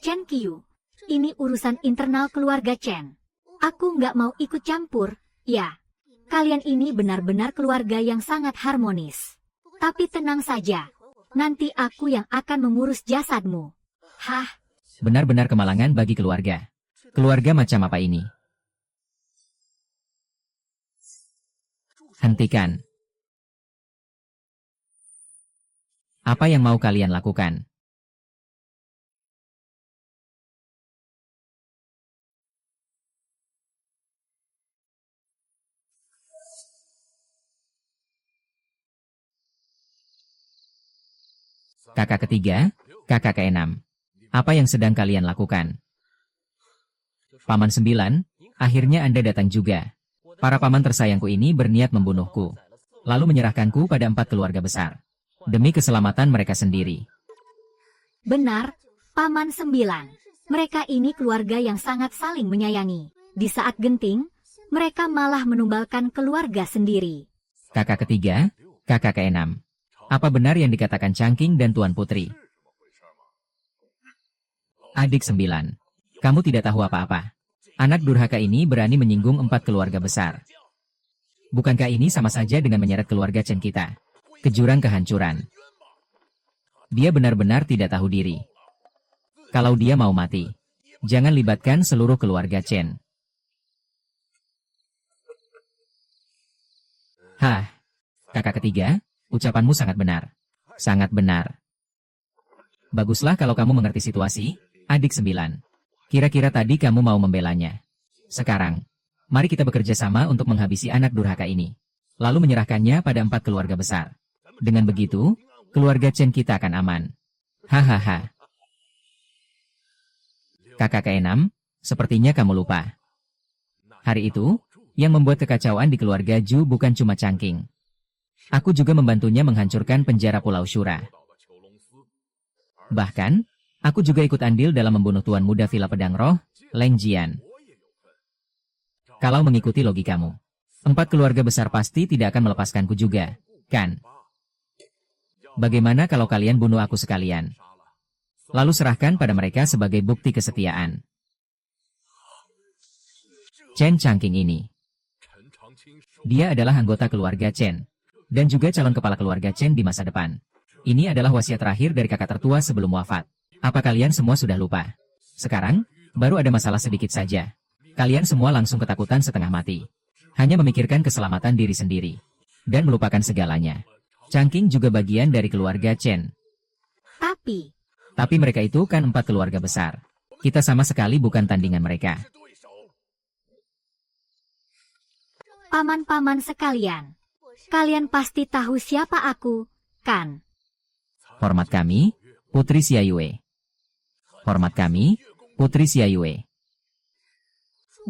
Chen Qiu, ini urusan internal keluarga Chen. Aku nggak mau ikut campur, ya. Kalian ini benar-benar keluarga yang sangat harmonis. Tapi tenang saja, nanti aku yang akan mengurus jasadmu. Hah? Benar-benar kemalangan bagi keluarga. Keluarga macam apa ini? Hentikan. Apa yang mau kalian lakukan? Kakak ketiga, kakak keenam. Apa yang sedang kalian lakukan? Paman 9, akhirnya Anda datang juga. Para paman tersayangku ini berniat membunuhku. lalu menyerahkanku pada 4 keluarga besar. Demi keselamatan mereka sendiri. Benar, Paman Sembilan. Mereka ini keluarga yang sangat saling menyayangi. Di saat genting, mereka malah menumbalkan keluarga sendiri. Kakak ketiga, kakak keenam. Apa benar yang dikatakan Changking dan Tuan Putri? Adik 9. Kamu tidak tahu apa-apa. Anak durhaka ini berani menyinggung 4 keluarga besar. Bukankah ini sama saja dengan menyeret keluarga Chen kita ke jurang kehancuran? Dia benar-benar tidak tahu diri. Kalau dia mau mati, jangan libatkan seluruh keluarga Chen. Hah, kakak ketiga, ucapanmu sangat benar. Sangat benar. Baguslah kalau kamu mengerti situasi, adik 9. Kira-kira tadi kamu mau membelanya. Sekarang, mari kita bekerja sama untuk menghabisi anak durhaka ini. Lalu menyerahkannya pada 4 keluarga besar. Dengan begitu, keluarga Chen kita akan aman. Hahaha. Kakak keenam, sepertinya kamu lupa. Hari itu, yang membuat kekacauan di keluarga Ju bukan cuma Changking. Aku juga membantunya menghancurkan penjara Pulau Shura. Bahkan, aku juga ikut andil dalam membunuh Tuan Muda Villa Pedang Roh, Leng Jian. Kalau mengikuti logikamu, 4 keluarga besar pasti tidak akan melepaskanku juga, kan? Bagaimana kalau kalian bunuh aku sekalian? Lalu serahkan pada mereka sebagai bukti kesetiaan. Chen Changking ini. Dia adalah anggota keluarga Chen. Dan juga calon kepala keluarga Chen di masa depan. Ini adalah wasiat terakhir dari kakak tertua sebelum wafat. Apa kalian semua sudah lupa? Sekarang, baru ada masalah sedikit saja. Kalian semua langsung ketakutan setengah mati. Hanya memikirkan keselamatan diri sendiri. Dan melupakan segalanya. Changking juga bagian dari keluarga Chen. Tapi mereka itu kan 4 keluarga besar. Kita sama sekali bukan tandingan mereka. Paman-paman sekalian, kalian pasti tahu siapa aku, kan? Hormat kami, Putri Xia Yue. Hormat kami, Putri Xia Yue.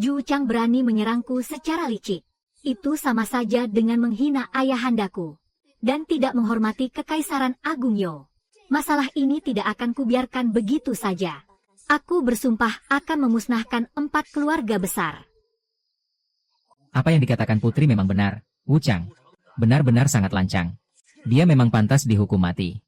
Ju Chang berani menyerangku secara licik. Itu sama saja dengan menghina ayahandaku. Dan tidak menghormati Kekaisaran Agung Yo. Masalah ini tidak akan kubiarkan begitu saja. Aku bersumpah akan memusnahkan 4 keluarga besar. Apa yang dikatakan Putri memang benar, Wu Chang. Benar-benar sangat lancang. Dia memang pantas dihukum mati.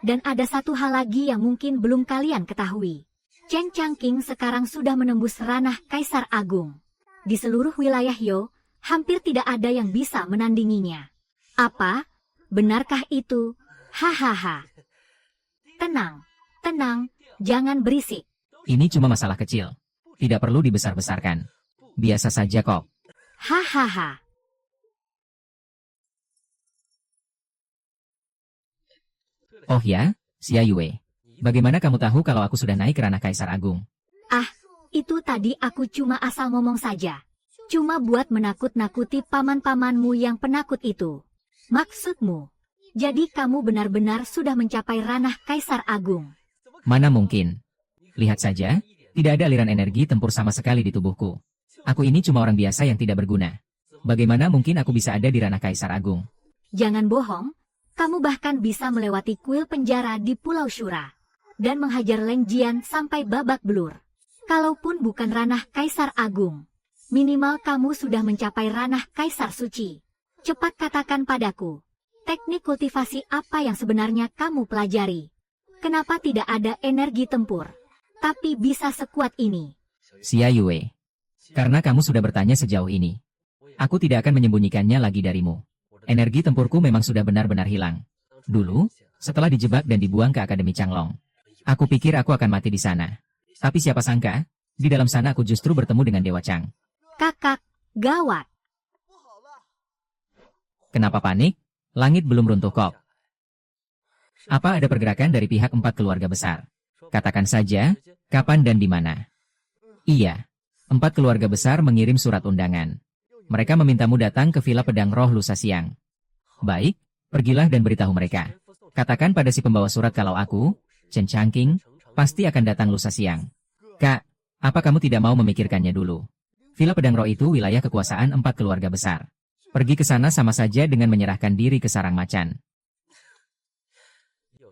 Dan ada satu hal lagi yang mungkin belum kalian ketahui. Chen Changking sekarang sudah menembus ranah Kaisar Agung. Di seluruh wilayah Yo, hampir tidak ada yang bisa menandinginya. Apa? Benarkah itu? Hahaha. Tenang, jangan berisik. Ini cuma masalah kecil. Tidak perlu dibesar-besarkan. Biasa saja kok. Hahaha. Oh ya, Xia Yue. Bagaimana kamu tahu kalau aku sudah naik ke ranah Kaisar Agung? Itu tadi aku cuma asal ngomong saja. Cuma buat menakut-nakuti paman-pamanmu yang penakut itu. Maksudmu? Jadi kamu benar-benar sudah mencapai ranah Kaisar Agung. Mana mungkin? Lihat saja, tidak ada aliran energi tempur sama sekali di tubuhku. Aku ini cuma orang biasa yang tidak berguna. Bagaimana mungkin aku bisa ada di ranah Kaisar Agung? Jangan bohong, kamu bahkan bisa melewati kuil penjara di Pulau Shura. Dan menghajar Leng Jian sampai babak belur. Kalaupun bukan ranah Kaisar Agung, minimal kamu sudah mencapai ranah Kaisar Suci. Cepat katakan padaku. Teknik kultivasi apa yang sebenarnya kamu pelajari? Kenapa tidak ada energi tempur? Tapi bisa sekuat ini. Xia Yue. Karena kamu sudah bertanya sejauh ini. Aku tidak akan menyembunyikannya lagi darimu. Energi tempurku memang sudah benar-benar hilang. Dulu, setelah dijebak dan dibuang ke Akademi Changlong. Aku pikir aku akan mati di sana. Tapi siapa sangka, di dalam sana aku justru bertemu dengan Dewa Chang. Kakak, gawat. Kenapa panik? Langit belum runtuh kok. Apa ada pergerakan dari pihak 4 keluarga besar? Katakan saja, kapan dan di mana? Iya, 4 keluarga besar mengirim surat undangan. Mereka memintamu datang ke Villa Pedang Roh lusa siang. Baik, pergilah dan beritahu mereka. Katakan pada si pembawa surat kalau aku, Chen Changking, pasti akan datang lusa siang. Kak, apa kamu tidak mau memikirkannya dulu? Villa Pedang Roh itu wilayah kekuasaan 4 keluarga besar. Pergi ke sana sama saja dengan menyerahkan diri ke sarang macan.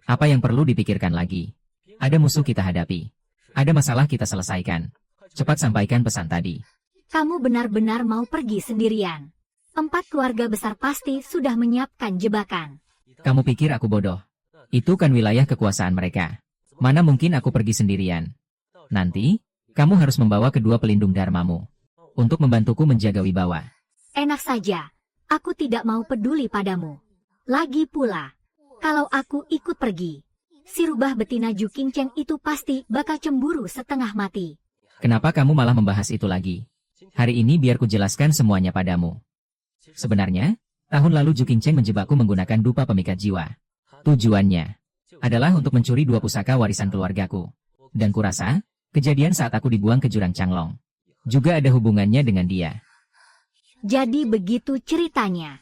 Apa yang perlu dipikirkan lagi? Ada musuh kita hadapi. Ada masalah kita selesaikan. Cepat sampaikan pesan tadi. Kamu benar-benar mau pergi sendirian. 4 keluarga besar pasti sudah menyiapkan jebakan. Kamu pikir aku bodoh? Itu kan wilayah kekuasaan mereka. Mana mungkin aku pergi sendirian? Nanti, kamu harus membawa kedua pelindung dharmamu untuk membantuku menjaga wibawa. Enak saja. Aku tidak mau peduli padamu. Lagi pula, kalau aku ikut pergi, si rubah betina Ju Qingcheng itu pasti bakal cemburu setengah mati. Kenapa kamu malah membahas itu lagi? Hari ini biar ku jelaskan semuanya padamu. Sebenarnya, tahun lalu Ju Qingcheng menjebakku menggunakan dupa pemikat jiwa. Tujuannya adalah untuk mencuri 2 pusaka warisan keluargaku. Dan kurasa, kejadian saat aku dibuang ke jurang Changlong juga ada hubungannya dengan dia. Jadi begitu ceritanya.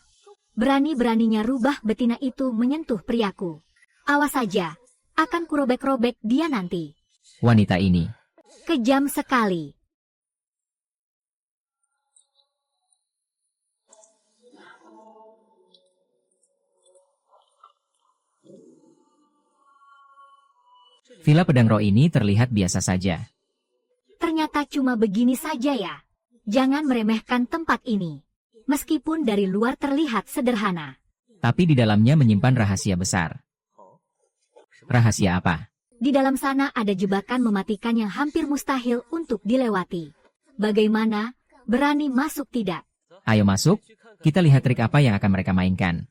Berani-beraninya rubah betina itu menyentuh priaku. Awas saja, akan kurobek-robek dia nanti. Wanita ini Kejam sekali. Villa Pedang Roh ini terlihat biasa saja. Ternyata cuma begini saja ya. Jangan meremehkan tempat ini. Meskipun dari luar terlihat sederhana. Tapi di dalamnya menyimpan rahasia besar. Rahasia apa? Di dalam sana ada jebakan mematikan yang hampir mustahil untuk dilewati. Bagaimana? Berani masuk tidak? Ayo masuk, kita lihat trik apa yang akan mereka mainkan.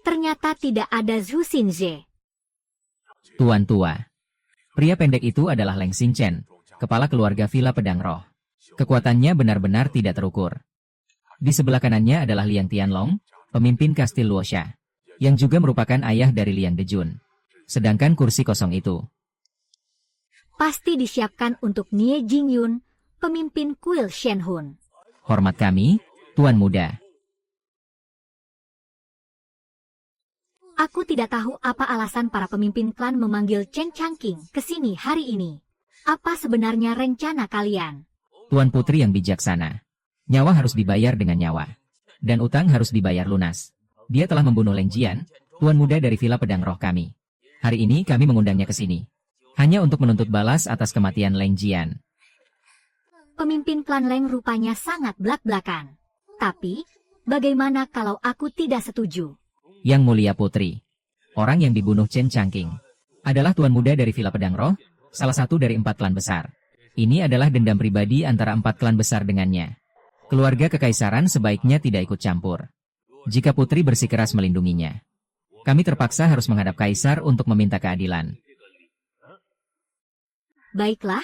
Ternyata tidak ada Zhu Xinze. Tuan tua. Pria pendek itu adalah Leng Xingchen, kepala keluarga Villa Pedang Roh. Kekuatannya benar-benar tidak terukur. Di sebelah kanannya adalah Liang Tianlong, pemimpin kastil Luosha, yang juga merupakan ayah dari Liang Dejun. Sedangkan kursi kosong itu Pasti disiapkan untuk Nie Jingyun, pemimpin kuil Shenhun. hormat kami, Tuan Muda. Aku tidak tahu apa alasan para pemimpin klan memanggil Chen Changqing ke sini hari ini. Apa sebenarnya rencana kalian? Tuan Putri yang bijaksana. Nyawa harus dibayar dengan nyawa. Dan utang harus dibayar lunas. Dia telah membunuh Leng Jian, Tuan Muda dari Villa Pedang Roh kami. Hari ini kami mengundangnya ke sini. Hanya untuk menuntut balas atas kematian Leng Jian. Pemimpin klan Leng rupanya sangat blak-blakan. Tapi, bagaimana kalau aku tidak setuju? Yang Mulia Putri. Orang yang dibunuh Chen Changqing adalah Tuan Muda dari Villa Pedang Roh, salah satu dari 4 klan besar. Ini adalah dendam pribadi antara 4 klan besar dengannya. Keluarga kekaisaran sebaiknya tidak ikut campur. Jika Putri bersikeras melindunginya, kami terpaksa harus menghadap kaisar untuk meminta keadilan. Baiklah,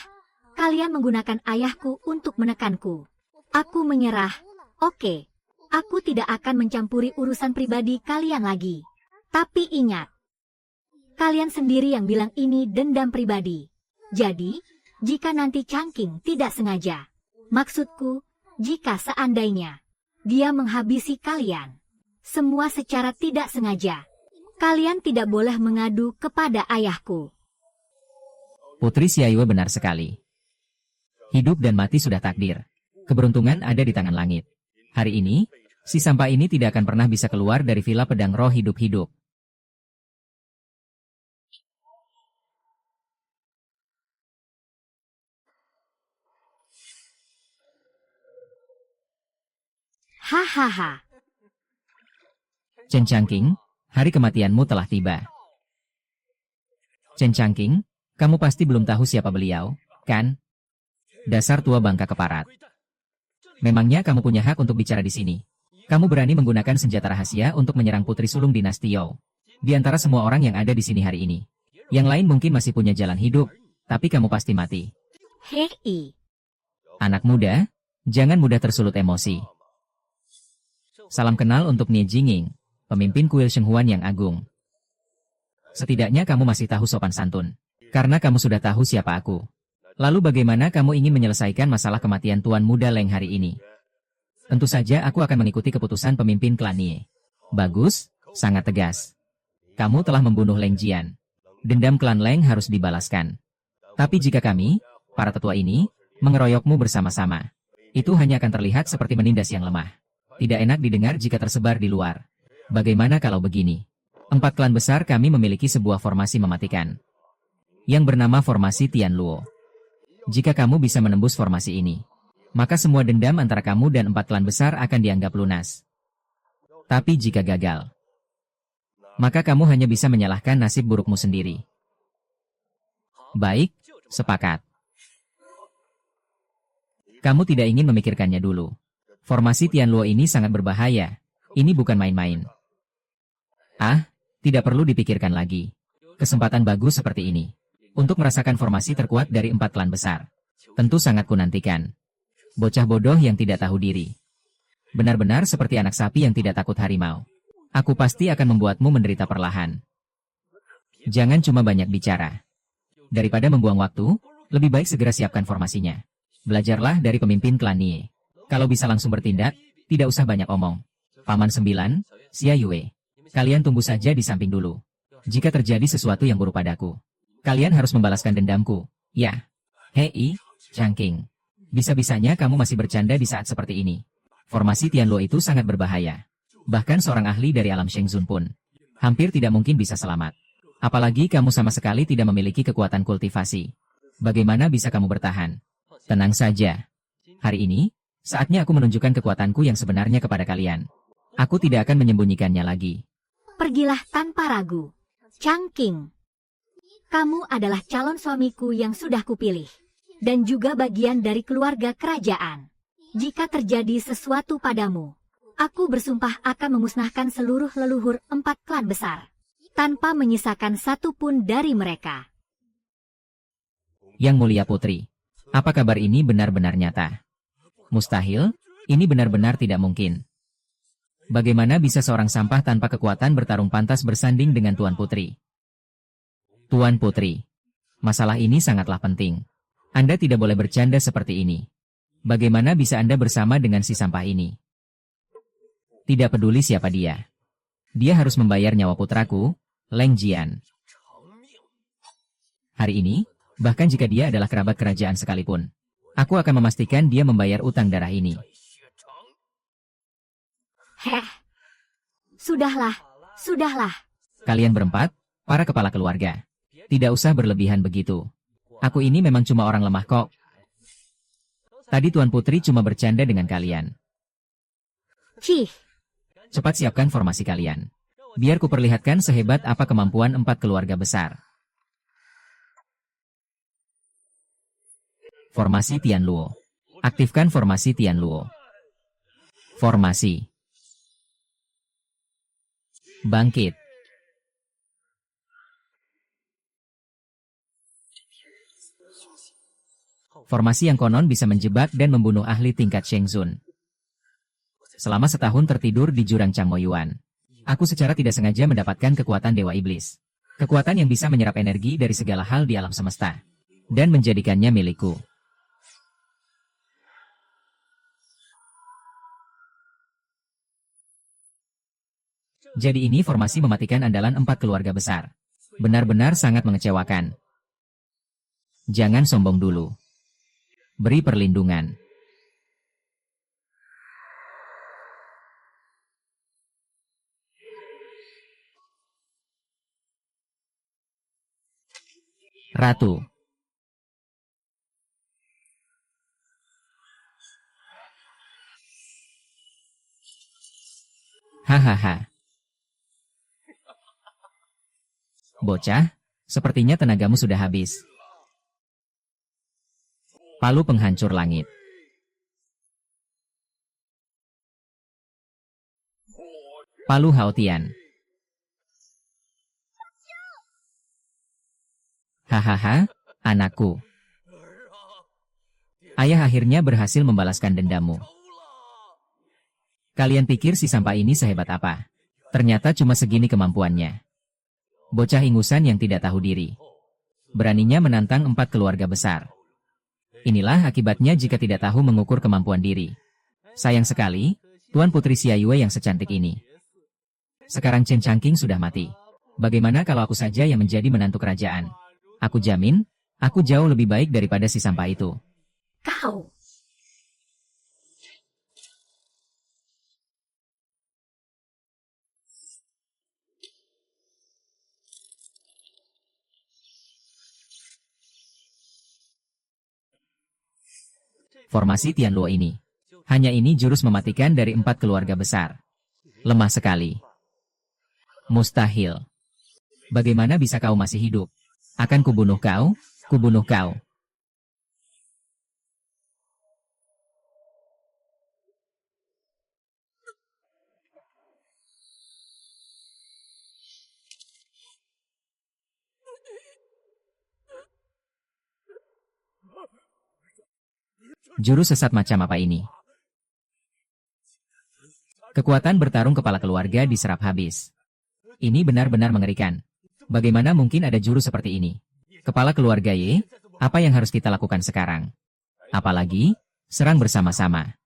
kalian menggunakan ayahku untuk menekanku. Aku menyerah. Oke. Aku tidak akan mencampuri urusan pribadi kalian lagi. Tapi ingat, kalian sendiri yang bilang ini dendam pribadi. Jadi, jika nanti Changqing tidak sengaja, maksudku, jika seandainya dia menghabisi kalian, semua secara tidak sengaja, kalian tidak boleh mengadu kepada ayahku. Putri Xiayue benar sekali. Hidup dan mati sudah takdir. Keberuntungan ada di tangan langit. Hari ini, si sampah ini tidak akan pernah bisa keluar dari Villa Pedang Roh hidup-hidup. Hahaha. Chen Changqing, hari kematianmu telah tiba. Chen Changqing, kamu pasti belum tahu siapa beliau, kan? Dasar tua bangka keparat. Memangnya kamu punya hak untuk bicara di sini? Kamu berani menggunakan senjata rahasia untuk menyerang putri sulung dinasti Yao. Di antara semua orang yang ada di sini hari ini, yang lain mungkin masih punya jalan hidup, tapi kamu pasti mati. Hei. Anak muda, jangan mudah tersulut emosi. Salam kenal untuk Nie Jingying, pemimpin kuil Shenghuan yang agung. Setidaknya kamu masih tahu sopan santun, karena kamu sudah tahu siapa aku. Lalu bagaimana kamu ingin menyelesaikan masalah kematian Tuan Muda Leng hari ini? Tentu saja aku akan mengikuti keputusan pemimpin klan Nie. Bagus, sangat tegas. Kamu telah membunuh Leng Jian. Dendam klan Leng harus dibalaskan. Tapi jika kami, para tetua ini, mengeroyokmu bersama-sama, itu hanya akan terlihat seperti menindas yang lemah. Tidak enak didengar jika tersebar di luar. Bagaimana kalau begini? 4 klan besar kami memiliki sebuah formasi mematikan, yang bernama formasi Tianluo. Jika kamu bisa menembus formasi ini, maka semua dendam antara kamu dan 4 klan besar akan dianggap lunas. Tapi jika gagal, maka kamu hanya bisa menyalahkan nasib burukmu sendiri. Baik, sepakat. Kamu tidak ingin memikirkannya dulu. Formasi Tianluo ini sangat berbahaya. Ini bukan main-main. Ah, tidak perlu dipikirkan lagi. Kesempatan bagus seperti ini untuk merasakan formasi terkuat dari 4 klan besar. Tentu sangat kunantikan. Bocah bodoh yang tidak tahu diri. Benar-benar seperti anak sapi yang tidak takut harimau. Aku pasti akan membuatmu menderita perlahan. Jangan cuma banyak bicara. Daripada membuang waktu, lebih baik segera siapkan formasinya. Belajarlah dari pemimpin klan Nie. Kalau bisa langsung bertindak, tidak usah banyak omong. Paman 9, Xia Yue. Kalian tunggu saja di samping dulu. Jika terjadi sesuatu yang buruk padaku, kalian harus membalaskan dendamku. Ya. Hei, Changqing. Bisa-bisanya kamu masih bercanda di saat seperti ini. Formasi Tianluo itu sangat berbahaya. Bahkan seorang ahli dari alam Shengzun pun hampir tidak mungkin bisa selamat. Apalagi kamu sama sekali tidak memiliki kekuatan kultivasi. Bagaimana bisa kamu bertahan? Tenang saja. Hari ini, saatnya aku menunjukkan kekuatanku yang sebenarnya kepada kalian. Aku tidak akan menyembunyikannya lagi. Pergilah tanpa ragu. Changqing. Kamu adalah calon suamiku yang sudah kupilih. Dan juga bagian dari keluarga kerajaan. Jika terjadi sesuatu padamu, aku bersumpah akan memusnahkan seluruh leluhur 4 klan besar. Tanpa menyisakan satu pun dari mereka. Yang Mulia Putri, apa kabar ini benar-benar nyata? Mustahil, ini benar-benar tidak mungkin. Bagaimana bisa seorang sampah tanpa kekuatan bertarung pantas bersanding dengan Tuan Putri? Tuan Putri, masalah ini sangatlah penting. Anda tidak boleh bercanda seperti ini. Bagaimana bisa Anda bersama dengan si sampah ini? Tidak peduli siapa dia. Dia harus membayar nyawa putraku, Leng Jian. Hari ini, bahkan jika dia adalah kerabat kerajaan sekalipun, aku akan memastikan dia membayar utang darah ini. Heh. Sudahlah, sudahlah. Kalian berempat, para kepala keluarga. Tidak usah berlebihan begitu. Aku ini memang cuma orang lemah kok. Tadi Tuan Putri cuma bercanda dengan kalian. Cih. Cepat siapkan formasi kalian. Biar kuperlihatkan sehebat apa kemampuan 4 keluarga besar. Formasi Tianluo. Aktifkan formasi Tianluo. Formasi. Bangkit. Formasi yang konon bisa menjebak dan membunuh ahli tingkat Shengzun. Selama setahun tertidur di jurang Changmoyuan, aku secara tidak sengaja mendapatkan kekuatan Dewa Iblis. Kekuatan yang bisa menyerap energi dari segala hal di alam semesta. Dan menjadikannya milikku. Jadi ini formasi mematikan andalan 4 keluarga besar. Benar-benar sangat mengecewakan. Jangan sombong dulu. Beri perlindungan. Ratu. Hahaha. Bocah, sepertinya tenagamu sudah habis. Palu penghancur langit. Palu Haotian. Hahaha, anakku. Ayah akhirnya berhasil membalaskan dendammu. Kalian pikir si sampah ini sehebat apa? Ternyata cuma segini kemampuannya. Bocah ingusan yang tidak tahu diri. Beraninya menantang 4 keluarga besar. Inilah akibatnya jika tidak tahu mengukur kemampuan diri. Sayang sekali, Tuan Putri Xia Yue yang secantik ini. Sekarang Chen Changqing sudah mati. Bagaimana kalau aku saja yang menjadi menantu kerajaan? Aku jamin, aku jauh lebih baik daripada si sampah itu. Kau. Formasi Tianluo ini. Hanya ini jurus mematikan dari 4 keluarga besar. Lemah sekali. Mustahil. Bagaimana bisa kau masih hidup? Akan kubunuh kau, kubunuh kau. Jurus sesat macam apa ini? Kekuatan bertarung kepala keluarga diserap habis. Ini benar-benar mengerikan. Bagaimana mungkin ada jurus seperti ini? Kepala keluarga Ye, apa yang harus kita lakukan sekarang? Apalagi, serang bersama-sama.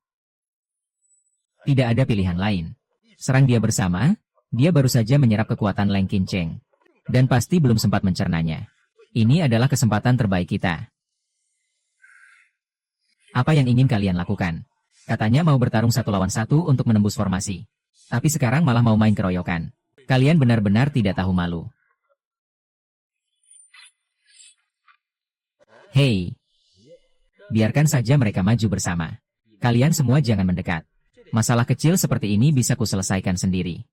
Tidak ada pilihan lain. Serang dia bersama, dia baru saja menyerap kekuatan Leng Qinceng. Dan pasti belum sempat mencernanya. Ini adalah kesempatan terbaik kita. Apa yang ingin kalian lakukan? Katanya mau bertarung 1 lawan 1 untuk menembus formasi. Tapi sekarang malah mau main keroyokan. Kalian benar-benar tidak tahu malu. Hei, biarkan saja mereka maju bersama. Kalian semua jangan mendekat. Masalah kecil seperti ini bisa kuselesaikan sendiri.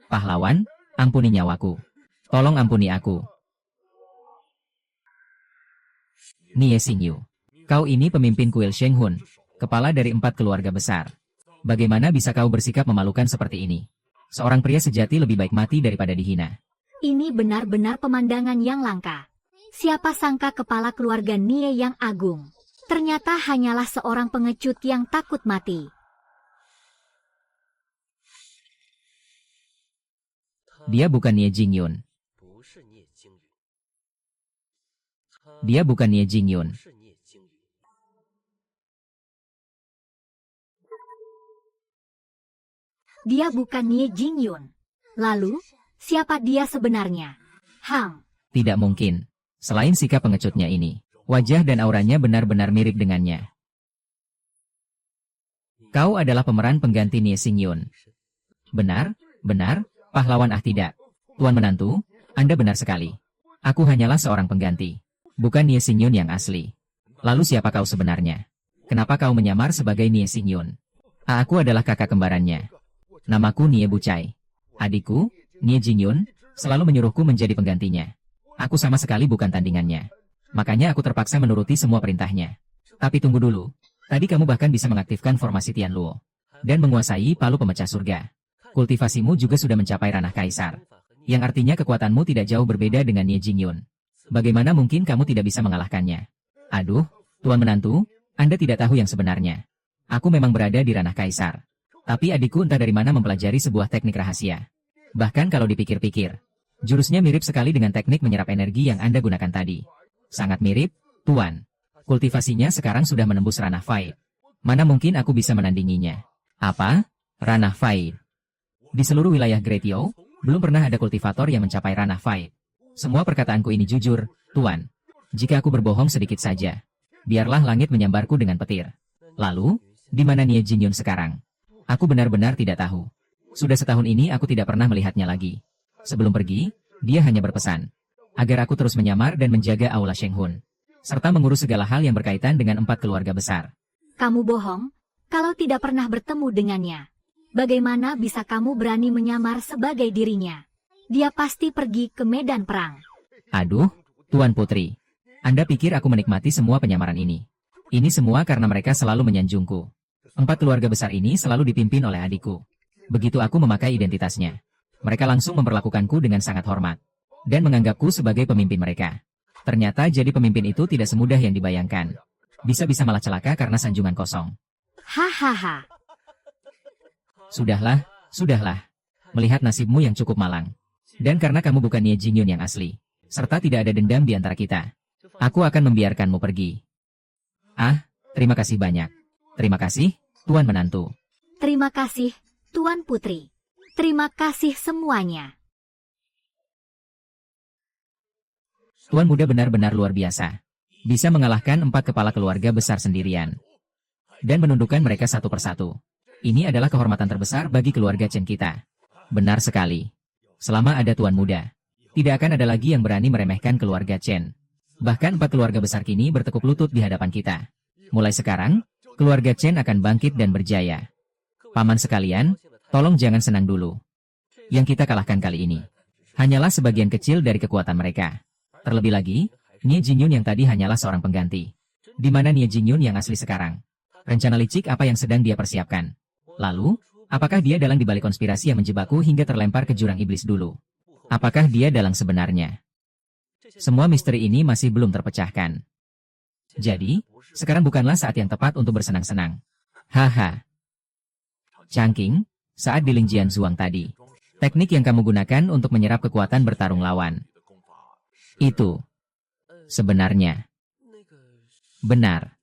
Pahlawan, ampuni nyawaku. Tolong ampuni aku. Nie Xingyu. Kau ini pemimpin kuil Shenghun, kepala dari 4 keluarga besar. Bagaimana bisa kau bersikap memalukan seperti ini? Seorang pria sejati lebih baik mati daripada dihina. Ini benar-benar pemandangan yang langka. Siapa sangka kepala keluarga Nie yang agung. Ternyata hanyalah seorang pengecut yang takut mati. Dia bukan Nie Jingyun. Dia bukan Nie Jingyun. Dia bukan Nie Jingyun. Lalu, siapa dia sebenarnya? Tidak mungkin. Selain sikap pengecutnya ini, wajah dan auranya benar-benar mirip dengannya. Kau adalah pemeran pengganti Nie Xingyun. Benar, benar, pahlawan tidak. Tuan menantu, Anda benar sekali. Aku hanyalah seorang pengganti. Bukan Nie Xingyun yang asli. Lalu siapa kau sebenarnya? Kenapa kau menyamar sebagai Nie Xingyun? Aku adalah kakak kembarannya. Namaku Nie Bucai. Adikku, Nie Jingyun, selalu menyuruhku menjadi penggantinya. Aku sama sekali bukan tandingannya. Makanya aku terpaksa menuruti semua perintahnya. Tapi tunggu dulu. Tadi kamu bahkan bisa mengaktifkan formasi Tianluo. Dan menguasai palu pemecah surga. Kultivasimu juga sudah mencapai ranah kaisar. Yang artinya kekuatanmu tidak jauh berbeda dengan Nie Jingyun. Bagaimana mungkin kamu tidak bisa mengalahkannya? Aduh, Tuan menantu, Anda tidak tahu yang sebenarnya. Aku memang berada di ranah kaisar. Tapi adikku entah dari mana mempelajari sebuah teknik rahasia. Bahkan kalau dipikir-pikir, jurusnya mirip sekali dengan teknik menyerap energi yang Anda gunakan tadi. Sangat mirip, Tuan. Kultivasinya sekarang sudah menembus ranah Faid. Mana mungkin aku bisa menandinginya? Apa? Ranah Faid. Di seluruh wilayah Great Yao, belum pernah ada kultivator yang mencapai ranah Faid. Semua perkataanku ini jujur, Tuan. Jika aku berbohong sedikit saja, biarlah langit menyambarku dengan petir. Lalu, di mana Nie Jingyun sekarang? Aku benar-benar tidak tahu. Sudah setahun ini aku tidak pernah melihatnya lagi. Sebelum pergi, dia hanya berpesan agar aku terus menyamar dan menjaga aula Shenghun, serta mengurus segala hal yang berkaitan dengan 4 keluarga besar. Kamu bohong, kalau tidak pernah bertemu dengannya. Bagaimana bisa kamu berani menyamar sebagai dirinya? Dia pasti pergi ke medan perang. Aduh, Tuan Putri. Anda pikir aku menikmati semua penyamaran ini? Ini semua karena mereka selalu menyanjungku. 4 keluarga besar ini selalu dipimpin oleh adikku. Begitu aku memakai identitasnya, mereka langsung memperlakukanku dengan sangat hormat dan menganggapku sebagai pemimpin mereka. Ternyata jadi pemimpin itu tidak semudah yang dibayangkan. Bisa-bisa malah celaka karena sanjungan kosong. Hahaha. Sudahlah, sudahlah. Melihat nasibmu yang cukup malang. Dan karena kamu bukan Nie Jingyun yang asli, serta tidak ada dendam di antara kita, aku akan membiarkanmu pergi. Ah, terima kasih banyak. Terima kasih, Tuan Menantu. Terima kasih, Tuan Putri. Terima kasih semuanya. Tuan Muda benar-benar luar biasa. Bisa mengalahkan 4 kepala keluarga besar sendirian. Dan menundukkan mereka satu persatu. Ini adalah kehormatan terbesar bagi keluarga Chen kita. Benar sekali. Selama ada Tuan Muda, tidak akan ada lagi yang berani meremehkan keluarga Chen. Bahkan 4 keluarga besar kini bertekuk lutut di hadapan kita. Mulai sekarang, keluarga Chen akan bangkit dan berjaya. Paman sekalian, tolong jangan senang dulu. Yang kita kalahkan kali ini hanyalah sebagian kecil dari kekuatan mereka. Terlebih lagi, Nie Jingyun yang tadi hanyalah seorang pengganti. Di mana Nie Jingyun yang asli sekarang? Rencana licik apa yang sedang dia persiapkan? Lalu, apakah dia dalang dibalik konspirasi yang menjebakku hingga terlempar ke jurang iblis dulu? Apakah dia dalang sebenarnya? Semua misteri ini masih belum terpecahkan. Jadi, sekarang bukanlah saat yang tepat untuk bersenang-senang. Haha. Changqing, saat di Lingjian Zhuang tadi, teknik yang kamu gunakan untuk menyerap kekuatan bertarung lawan. Itu sebenarnya benar.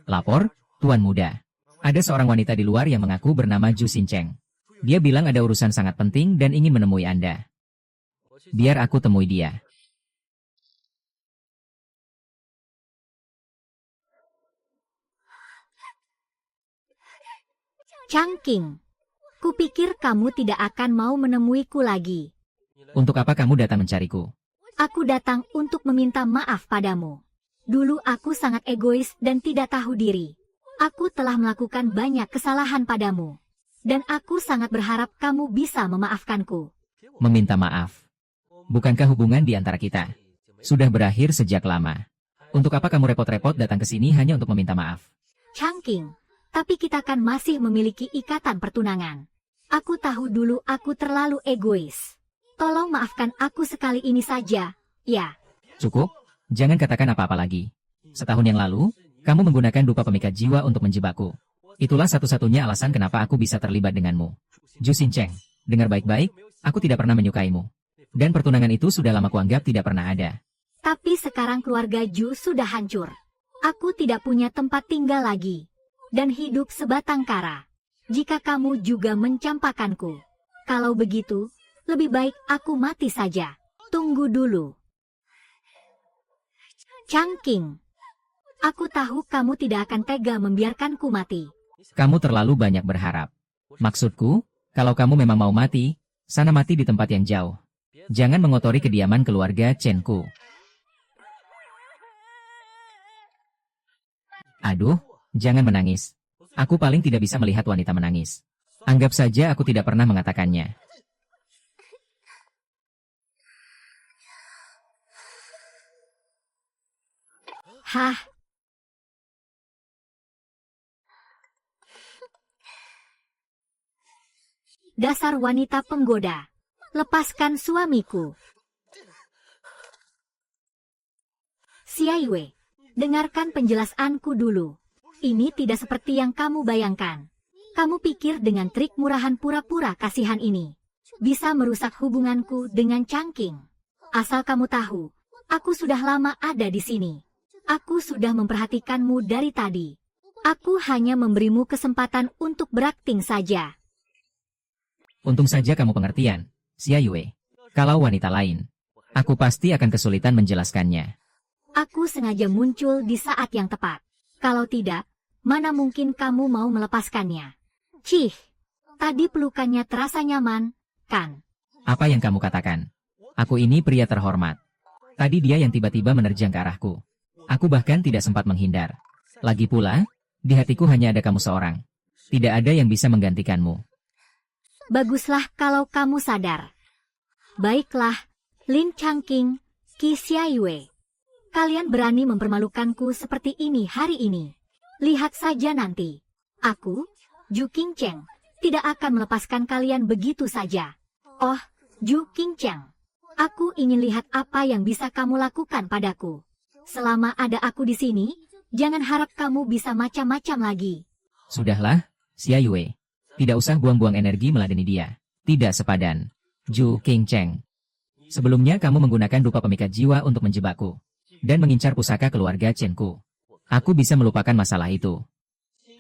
Lapor, Tuan Muda. Ada seorang wanita di luar yang mengaku bernama Ju Xincheng. Dia bilang ada urusan sangat penting dan ingin menemui Anda. Biar aku temui dia. Changqing, kupikir kamu tidak akan mau menemuiku lagi. Untuk apa kamu datang mencariku? Aku datang untuk meminta maaf padamu. Dulu aku sangat egois dan tidak tahu diri. Aku telah melakukan banyak kesalahan padamu. Dan aku sangat berharap kamu bisa memaafkanku. Meminta maaf. Bukankah hubungan di antara kita sudah berakhir sejak lama? Untuk apa kamu repot-repot datang ke sini hanya untuk meminta maaf? Changqing, tapi kita kan masih memiliki ikatan pertunangan. Aku tahu dulu aku terlalu egois. Tolong maafkan aku sekali ini saja, ya. Cukup, jangan katakan apa-apa lagi. Setahun yang lalu, kamu menggunakan dupa pemikat jiwa untuk menjebakku. Itulah satu-satunya alasan kenapa aku bisa terlibat denganmu. Ju Xincheng, dengar baik-baik, aku tidak pernah menyukaimu. Dan pertunangan itu sudah lama kuanggap tidak pernah ada. Tapi sekarang keluarga Ju sudah hancur. Aku tidak punya tempat tinggal lagi. Dan hidup sebatang kara. Jika kamu juga mencampakkanku. Kalau begitu, lebih baik aku mati saja. Tunggu dulu. Changqing, aku tahu kamu tidak akan tega membiarkanku mati. Kamu terlalu banyak berharap. Maksudku, kalau kamu memang mau mati, sana mati di tempat yang jauh. Jangan mengotori kediaman keluarga Chen-ku. Aduh, jangan menangis. Aku paling tidak bisa melihat wanita menangis. Anggap saja aku tidak pernah mengatakannya. Hah? Dasar wanita penggoda. Lepaskan suamiku. Xia Yue, dengarkan penjelasanku dulu. Ini tidak seperti yang kamu bayangkan. Kamu pikir dengan trik murahan pura-pura kasihan ini bisa merusak hubunganku dengan Changqing. Asal kamu tahu, aku sudah lama ada di sini. Aku sudah memperhatikanmu dari tadi. Aku hanya memberimu kesempatan untuk berakting saja. Untung saja kamu pengertian, Xia Yue. Kalau wanita lain, aku pasti akan kesulitan menjelaskannya. Aku sengaja muncul di saat yang tepat. Kalau tidak, mana mungkin kamu mau melepaskannya? Cih, tadi pelukannya terasa nyaman, kan? Apa yang kamu katakan? Aku ini pria terhormat. Tadi dia yang tiba-tiba menerjang ke arahku. Aku bahkan tidak sempat menghindar. Lagi pula, Di hatiku hanya ada kamu seorang. Tidak ada yang bisa menggantikanmu. Baguslah kalau kamu sadar. Baiklah, Lin Changqing, Qi Xiaiyue. Kalian berani mempermalukanku seperti ini hari ini. Lihat saja nanti. Aku, Ju Qingcheng, tidak akan melepaskan kalian begitu saja. Oh, Ju Qingcheng. Aku ingin lihat apa yang bisa kamu lakukan padaku. Selama ada aku di sini, jangan harap kamu bisa macam-macam lagi. Sudahlah, Xiaiyue. Tidak usah buang-buang energi meladeni dia. Tidak sepadan. Ju Qingcheng. Sebelumnya kamu menggunakan rupa pemikat jiwa untuk menjebakku. Dan mengincar pusaka keluarga Chenku. Aku bisa melupakan masalah itu.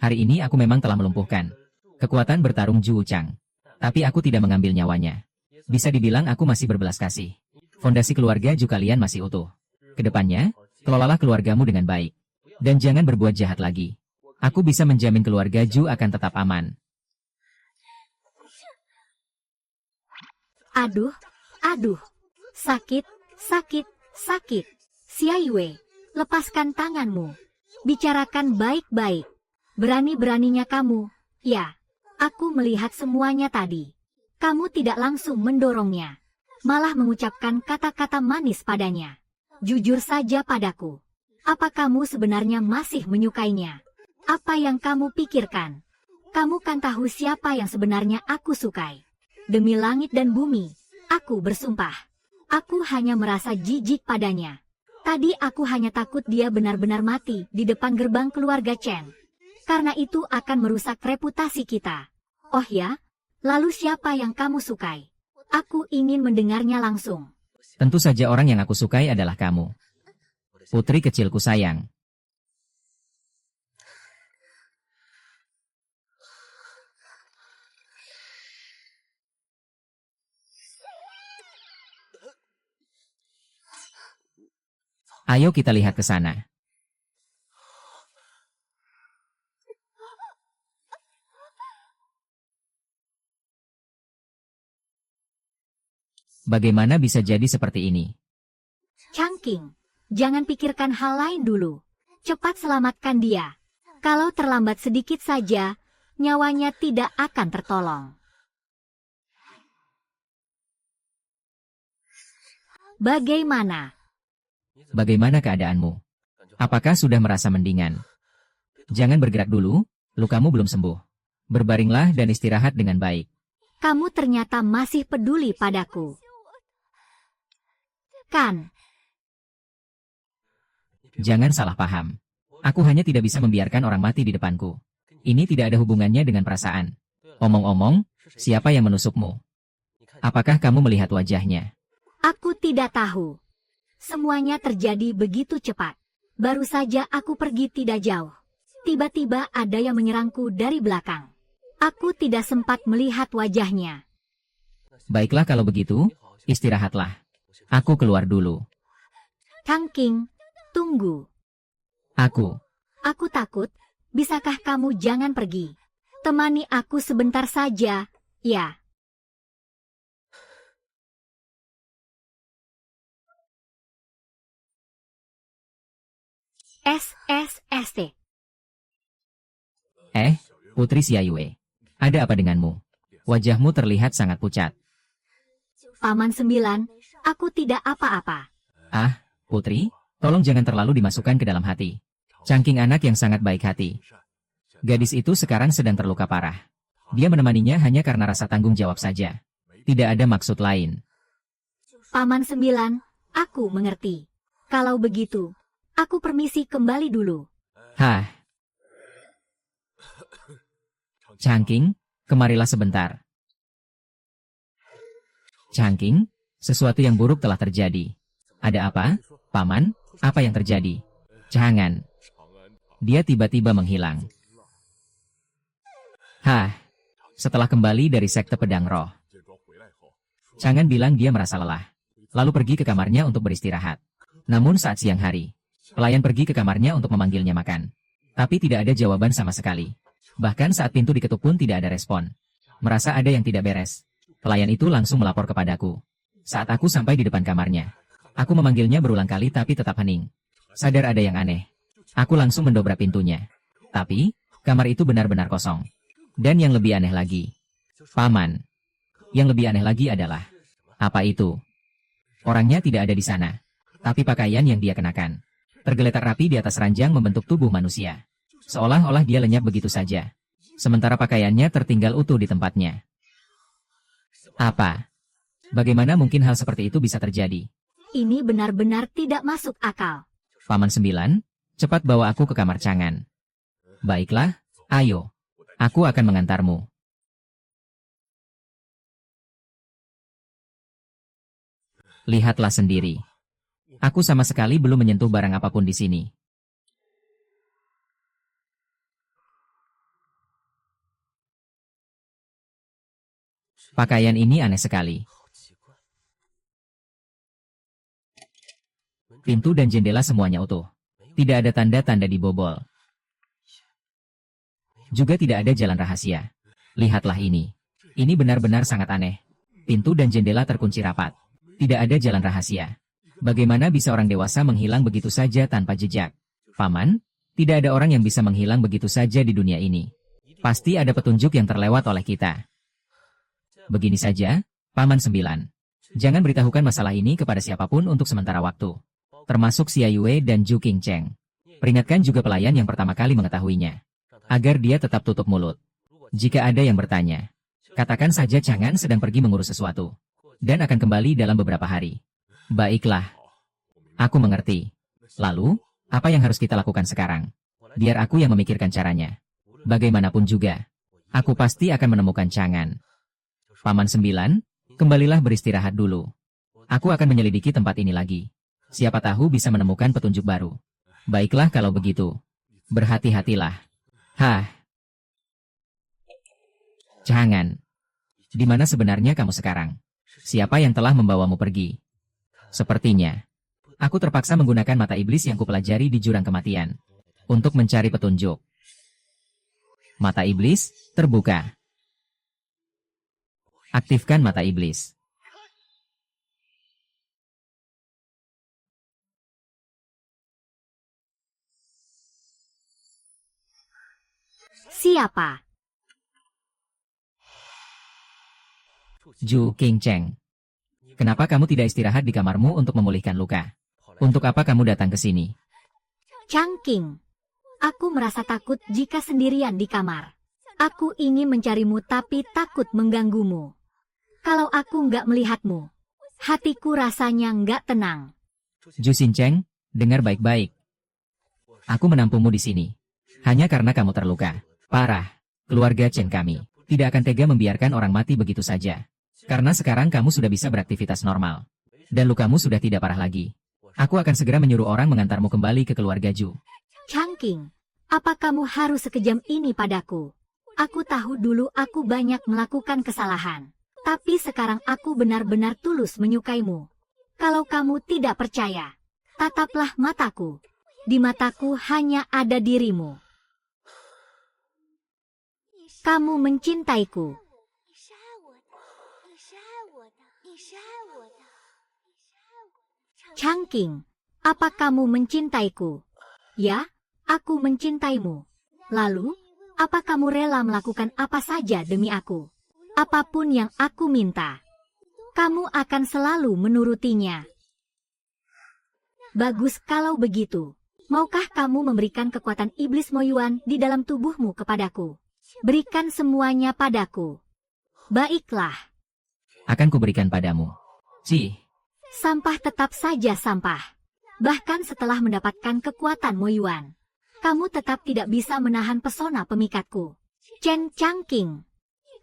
Hari ini aku memang telah melumpuhkan kekuatan bertarung Ju Wuchang. Tapi aku tidak mengambil nyawanya. Bisa dibilang aku masih berbelas kasih. Fondasi keluarga Ju kalian masih utuh. Kedepannya, kelolalah keluargamu dengan baik. Dan jangan berbuat jahat lagi. Aku bisa menjamin keluarga Ju akan tetap aman. Aduh, aduh. Sakit, sakit, sakit. Xiaiyue, lepaskan tanganmu. Bicarakan baik-baik. Berani-beraninya kamu. Ya, aku melihat semuanya tadi. Kamu tidak langsung mendorongnya. Malah mengucapkan kata-kata manis padanya. Jujur saja padaku. Apa kamu sebenarnya masih menyukainya? Apa yang kamu pikirkan? Kamu kan tahu siapa yang sebenarnya aku sukai. Demi langit dan bumi, aku bersumpah. Aku hanya merasa jijik padanya. Tadi aku hanya takut dia benar-benar mati di depan gerbang keluarga Chen. Karena itu akan merusak reputasi kita. Oh ya? Lalu siapa yang kamu sukai? Aku ingin mendengarnya langsung. Tentu saja orang yang aku sukai adalah kamu. Putri kecilku sayang. Ayo kita lihat ke sana. Bagaimana bisa jadi seperti ini? Changqing, jangan pikirkan hal lain dulu. Cepat selamatkan dia. Kalau terlambat sedikit saja, nyawanya tidak akan tertolong. Bagaimana? Bagaimana keadaanmu? Apakah sudah merasa mendingan? Jangan bergerak dulu, lukamu belum sembuh. Berbaringlah dan istirahat dengan baik. Kamu ternyata masih peduli padaku. Kan? Jangan salah paham. Aku hanya tidak bisa membiarkan orang mati di depanku. Ini tidak ada hubungannya dengan perasaan. Omong-omong, siapa yang menusukmu? Apakah kamu melihat wajahnya? Aku tidak tahu. Semuanya terjadi begitu cepat. Baru saja aku pergi tidak jauh. Tiba-tiba ada yang menyerangku dari belakang. Aku tidak sempat melihat wajahnya. Baiklah kalau begitu, istirahatlah. Aku keluar dulu. Changqing, tunggu. Aku takut. Bisakah kamu jangan pergi? Temani aku sebentar saja, ya. SSST. Putri Xiaiyue. Ada apa denganmu? Wajahmu terlihat sangat pucat. Paman 9, aku tidak apa-apa. Ah, Putri, tolong jangan terlalu dimasukkan ke dalam hati. Changqing anak yang sangat baik hati. Gadis itu sekarang sedang terluka parah. Dia menemaninya hanya karena rasa tanggung jawab saja. Tidak ada maksud lain. Paman 9, aku mengerti. Kalau begitu, aku permisi kembali dulu. Hah? Changqing, kemarilah sebentar. Changqing, sesuatu yang buruk telah terjadi. Ada apa, Paman? Apa yang terjadi? Jangan. Dia tiba-tiba menghilang. Hah? Setelah kembali dari sekte pedang roh. Chang'an bilang dia merasa lelah. Lalu pergi ke kamarnya untuk beristirahat. Namun saat siang hari, pelayan pergi ke kamarnya untuk memanggilnya makan. Tapi tidak ada jawaban sama sekali. Bahkan saat pintu diketuk pun tidak ada respon. Merasa ada yang tidak beres. Pelayan itu langsung melapor kepadaku. Saat aku sampai di depan kamarnya, aku memanggilnya berulang kali tapi tetap hening. Sadar ada yang aneh. Aku langsung mendobrak pintunya. Tapi, kamar itu benar-benar kosong. Dan yang lebih aneh lagi, Paman. Yang lebih aneh lagi adalah, apa itu? Orangnya tidak ada di sana. Tapi pakaian yang dia kenakan tergeletak rapi di atas ranjang membentuk tubuh manusia. Seolah-olah dia lenyap begitu saja. Sementara pakaiannya tertinggal utuh di tempatnya. Apa? Bagaimana mungkin hal seperti itu bisa terjadi? Ini benar-benar tidak masuk akal. Paman 9, cepat bawa aku ke kamar Chang'an. Baiklah, ayo. Aku akan mengantarmu. Lihatlah sendiri. Aku sama sekali belum menyentuh barang apapun di sini. Pakaian ini aneh sekali. Pintu dan jendela semuanya utuh. Tidak ada tanda-tanda dibobol. Juga tidak ada jalan rahasia. Lihatlah ini. Ini benar-benar sangat aneh. Pintu dan jendela terkunci rapat. Tidak ada jalan rahasia. Bagaimana bisa orang dewasa menghilang begitu saja tanpa jejak? Paman, tidak ada orang yang bisa menghilang begitu saja di dunia ini. Pasti ada petunjuk yang terlewat oleh kita. Begini saja, Paman 9. Jangan beritahukan masalah ini kepada siapapun untuk sementara waktu. Termasuk Xia Yue dan Zhu Qingcheng. Peringatkan juga pelayan yang pertama kali mengetahuinya. Agar dia tetap tutup mulut. Jika ada yang bertanya, katakan saja Chang'an sedang pergi mengurus sesuatu. Dan akan kembali dalam beberapa hari. Baiklah. Aku mengerti. Lalu, apa yang harus kita lakukan sekarang? Biar aku yang memikirkan caranya. Bagaimanapun juga, aku pasti akan menemukan Chang'an. Paman 9, kembalilah beristirahat dulu. Aku akan menyelidiki tempat ini lagi. Siapa tahu bisa menemukan petunjuk baru. Baiklah kalau begitu. Berhati-hatilah. Hah. Chang'an. Di mana sebenarnya kamu sekarang? Siapa yang telah membawamu pergi? Sepertinya, aku terpaksa menggunakan mata iblis yang kupelajari di jurang kematian. Untuk mencari petunjuk. Mata iblis, terbuka. Aktifkan mata iblis. Siapa? Zhu Qingcheng. Kenapa kamu tidak istirahat di kamarmu untuk memulihkan luka? Untuk apa kamu datang ke sini? Changqing. Aku merasa takut jika sendirian di kamar. Aku ingin mencarimu tapi takut mengganggumu. Kalau aku nggak melihatmu, hatiku rasanya nggak tenang. Zhu Xingcheng, dengar baik-baik. Aku menampungmu di sini. Hanya karena kamu terluka. Parah. Keluarga Chen kami tidak akan tega membiarkan orang mati begitu saja. Karena sekarang kamu sudah bisa beraktivitas normal. Dan lukamu sudah tidak parah lagi. Aku akan segera menyuruh orang mengantarmu kembali ke keluarga Zhu. Changqing, apa kamu harus sekejam ini padaku? Aku tahu dulu aku banyak melakukan kesalahan. Tapi sekarang aku benar-benar tulus menyukaimu. Kalau kamu tidak percaya, tataplah mataku. Di mataku hanya ada dirimu. Kamu mencintaiku. Changqing, apa kamu mencintaiku? Ya, aku mencintaimu. Lalu, apa kamu rela melakukan apa saja demi aku? Apapun yang aku minta, kamu akan selalu menurutinya. Bagus kalau begitu. Maukah kamu memberikan kekuatan iblis Moyuan di dalam tubuhmu kepadaku? Berikan semuanya padaku. Baiklah. Akan kuberikan padamu. Cih. Sampah tetap saja sampah. Bahkan setelah mendapatkan kekuatan Moyuan, kamu tetap tidak bisa menahan pesona pemikatku. Chen Changqing,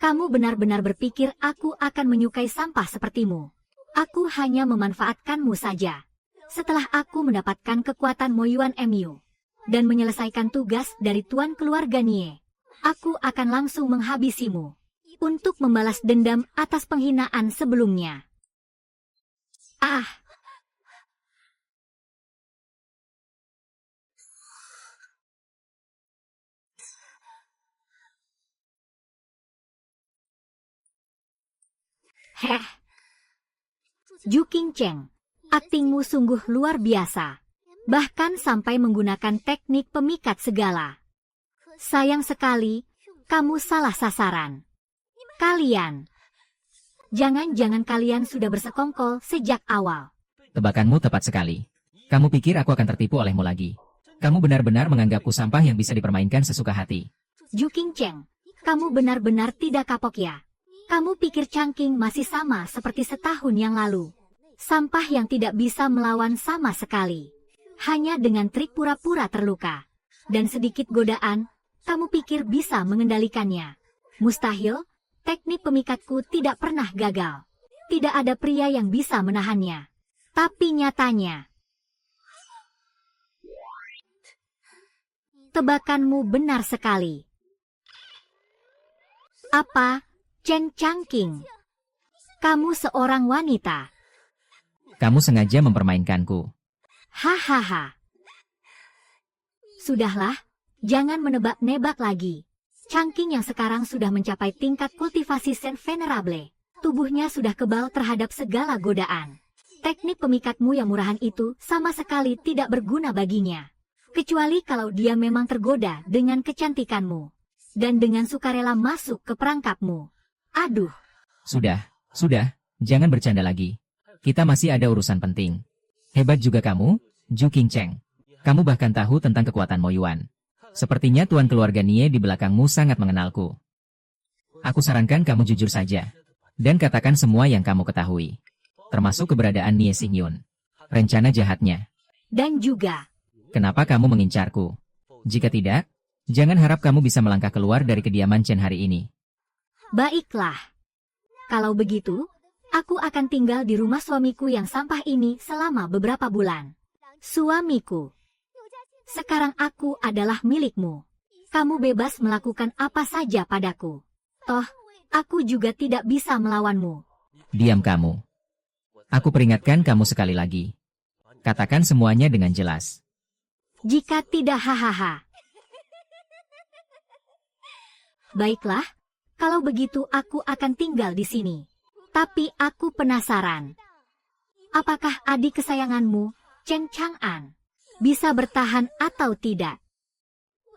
kamu benar-benar berpikir aku akan menyukai sampah sepertimu. Aku hanya memanfaatkanmu saja. Setelah aku mendapatkan kekuatan Moyuan MU dan menyelesaikan tugas dari tuan keluarga Nie, aku akan langsung menghabisimu untuk membalas dendam atas penghinaan sebelumnya. Ah! Heh! Zhu Qingcheng, aktingmu sungguh luar biasa. Bahkan sampai menggunakan teknik pemikat segala. Sayang sekali, kamu salah sasaran. Kalian. Jangan-jangan kalian sudah bersekongkol sejak awal. Tebakanmu tepat sekali. Kamu pikir aku akan tertipu olehmu lagi? Kamu benar-benar menganggapku sampah yang bisa dipermainkan sesuka hati. Ju Qingcheng, kamu benar-benar tidak kapok ya? Kamu pikir Changqing masih sama seperti setahun yang lalu? Sampah yang tidak bisa melawan sama sekali. Hanya dengan trik pura-pura terluka. Dan sedikit godaan, kamu pikir bisa mengendalikannya. Mustahil, teknik pemikatku tidak pernah gagal. Tidak ada pria yang bisa menahannya. Tapi nyatanya, tebakanmu benar sekali. Apa, Chen Changqing? Kamu seorang wanita. Kamu sengaja mempermainkanku. Hahaha. Sudahlah, jangan menebak-nebak lagi. Changqing yang sekarang sudah mencapai tingkat kultivasi Sen Venerable. Tubuhnya sudah kebal terhadap segala godaan. Teknik pemikatmu yang murahan itu sama sekali tidak berguna baginya. Kecuali kalau dia memang tergoda dengan kecantikanmu. Dan dengan sukarela masuk ke perangkapmu. Aduh. Sudah, jangan bercanda lagi. Kita masih ada urusan penting. Hebat juga kamu, Ju Qingcheng. Kamu bahkan tahu tentang kekuatan Mo Yuan. Sepertinya tuan keluarga Nie di belakangmu sangat mengenalku. Aku sarankan kamu jujur saja. Dan katakan semua yang kamu ketahui. Termasuk keberadaan Nie Xingyun. Rencana jahatnya. Dan juga, kenapa kamu mengincarku? Jika tidak, jangan harap kamu bisa melangkah keluar dari kediaman Chen hari ini. baiklah. Kalau begitu, aku akan tinggal di rumah suamiku yang sampah ini selama beberapa bulan. Suamiku. Sekarang aku adalah milikmu. Kamu bebas melakukan apa saja padaku. Toh, aku juga tidak bisa melawanmu. Diam kamu. Aku peringatkan kamu sekali lagi. Katakan semuanya dengan jelas. Jika tidak hahaha. Baiklah, kalau begitu aku akan tinggal di sini. Tapi aku penasaran. Apakah adik kesayanganmu, Chen Chang'an, bisa bertahan atau tidak?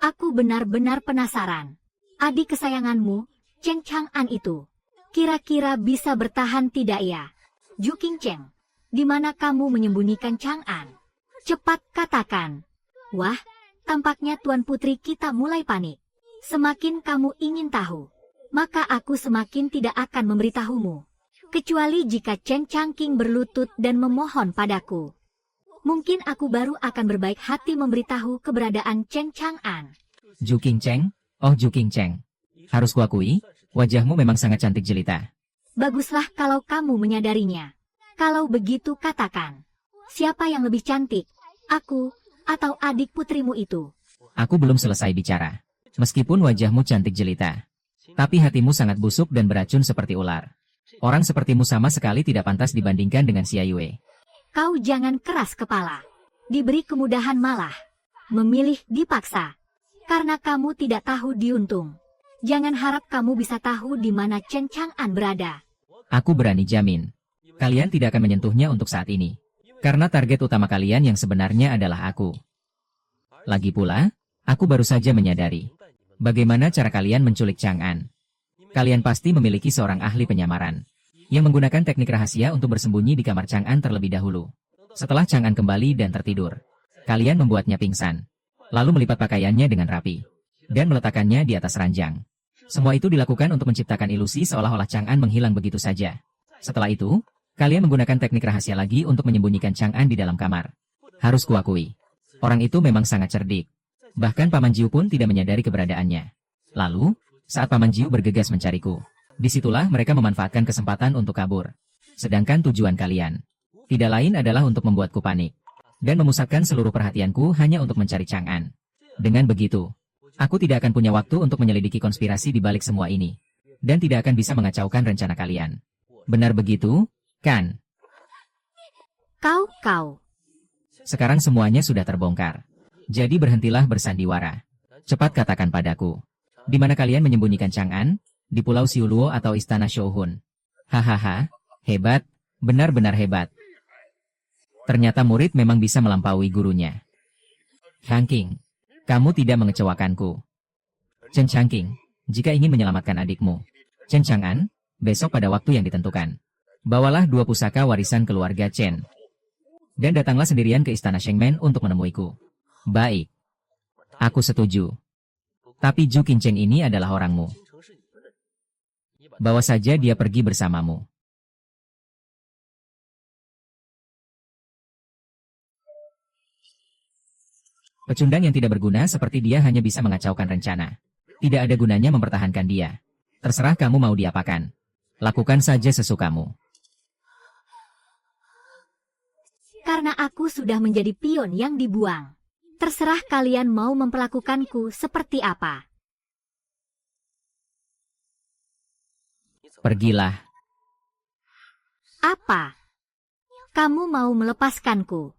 Aku benar-benar penasaran. Adik kesayanganmu, Chen Chang'an itu, kira-kira bisa bertahan tidak ya? Ju Qingcheng, di mana kamu menyembunyikan Chang'an? Cepat katakan. Wah, tampaknya Tuan Putri kita mulai panik. Semakin kamu ingin tahu, maka aku semakin tidak akan memberitahumu. Kecuali jika Chen Changqing berlutut dan memohon padaku. Mungkin aku baru akan berbaik hati memberitahu keberadaan Chen Chang'an. Ju Qingcheng, oh Ju Qingcheng. Harus kuakui, wajahmu memang sangat cantik jelita. Baguslah kalau kamu menyadarinya. Kalau begitu katakan. Siapa yang lebih cantik? Aku, atau adik putrimu itu? Aku belum selesai bicara. Meskipun wajahmu cantik jelita. Tapi hatimu sangat busuk dan beracun seperti ular. Orang sepertimu sama sekali tidak pantas dibandingkan dengan Xia Yue. Kau jangan keras kepala. Diberi kemudahan malah. Memilih dipaksa. Karena kamu tidak tahu diuntung. Jangan harap kamu bisa tahu di mana Chen Chang'an berada. Aku berani jamin. Kalian tidak akan menyentuhnya untuk saat ini. Karena target utama kalian yang sebenarnya adalah aku. Lagi pula, aku baru saja menyadari. Bagaimana cara kalian menculik Chang'an? Kalian pasti memiliki seorang ahli penyamaran. Yang menggunakan teknik rahasia untuk bersembunyi di kamar Chang'an terlebih dahulu. Setelah Chang'an kembali dan tertidur, kalian membuatnya pingsan. Lalu melipat pakaiannya dengan rapi. Dan meletakkannya di atas ranjang. Semua itu dilakukan untuk menciptakan ilusi seolah-olah Chang'an menghilang begitu saja. Setelah itu, kalian menggunakan teknik rahasia lagi untuk menyembunyikan Chang'an di dalam kamar. Harus kuakui. Orang itu memang sangat cerdik. Bahkan Paman Jiu pun tidak menyadari keberadaannya. Lalu, saat Paman Jiu bergegas mencariku, disitulah mereka memanfaatkan kesempatan untuk kabur. Sedangkan tujuan kalian tidak lain adalah untuk membuatku panik. Dan memusatkan seluruh perhatianku hanya untuk mencari Chang'an. Dengan begitu, aku tidak akan punya waktu untuk menyelidiki konspirasi di balik semua ini. Dan tidak akan bisa mengacaukan rencana kalian. Benar begitu, kan? Kau. Sekarang semuanya sudah terbongkar. Jadi berhentilah bersandiwara. Cepat katakan padaku. Di mana kalian menyembunyikan Chang'an? Di Pulau Xiuluo atau Istana Shouhun? Hahaha, hebat, benar-benar hebat. Ternyata murid memang bisa melampaui gurunya. Changqing, kamu tidak mengecewakanku. Chen Changqing, jika ingin menyelamatkan adikmu, Chen Chang'an, besok pada waktu yang ditentukan, bawalah 2 pusaka warisan keluarga Chen. Dan datanglah sendirian ke istana Shengmen untuk menemuiku. Baik. Aku setuju. Tapi Zhu Qingcheng ini adalah orangmu. Bawa saja dia pergi bersamamu. Pecundang yang tidak berguna seperti dia hanya bisa mengacaukan rencana. Tidak ada gunanya mempertahankan dia. Terserah kamu mau diapakan. Lakukan saja sesukamu. Karena aku sudah menjadi pion yang dibuang. Terserah kalian mau memperlakukanku seperti apa. Pergilah. Apa? Kamu mau melepaskanku?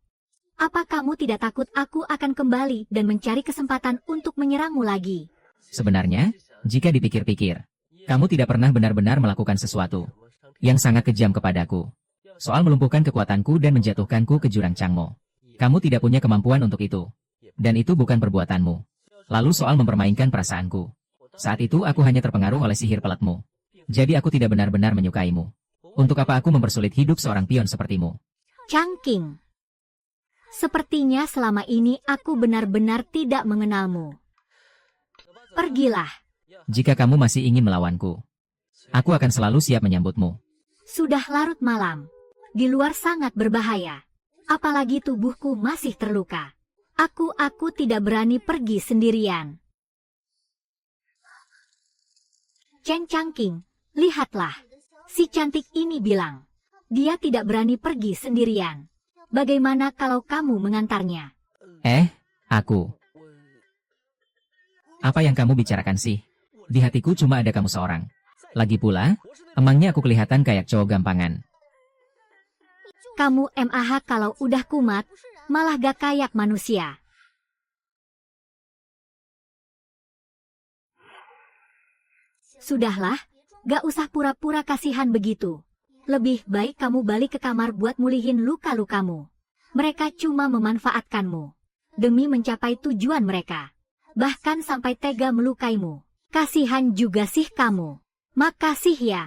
Apa kamu tidak takut aku akan kembali dan mencari kesempatan untuk menyerangmu lagi? Sebenarnya, jika dipikir-pikir, kamu tidak pernah benar-benar melakukan sesuatu yang sangat kejam kepadaku. Soal melumpuhkan kekuatanku dan menjatuhkanku ke jurang Changmo. Kamu tidak punya kemampuan untuk itu. Dan itu bukan perbuatanmu. Lalu soal mempermainkan perasaanku. Saat itu aku hanya terpengaruh oleh sihir pelatmu. Jadi aku tidak benar-benar menyukaimu. Untuk apa aku mempersulit hidup seorang pion sepertimu? Changqing. Sepertinya selama ini aku benar-benar tidak mengenalmu. Pergilah. Jika kamu masih ingin melawanku, aku akan selalu siap menyambutmu. Sudah larut malam. Di luar sangat berbahaya. Apalagi tubuhku masih terluka. Aku tidak berani pergi sendirian. Chen Changqing, lihatlah. Si cantik ini bilang, dia tidak berani pergi sendirian. Bagaimana kalau kamu mengantarnya? Aku. Apa yang kamu bicarakan sih? Di hatiku cuma ada kamu seorang. Lagi pula, emangnya aku kelihatan kayak cowok gampangan. Kamu MAH kalau udah kumat, malah gak kayak manusia. Sudahlah, gak usah pura-pura kasihan begitu. Lebih baik kamu balik ke kamar buat mulihin luka-lukamu. Mereka cuma memanfaatkanmu demi mencapai tujuan mereka. Bahkan sampai tega melukaimu. Kasihan juga sih kamu. Makasih ya.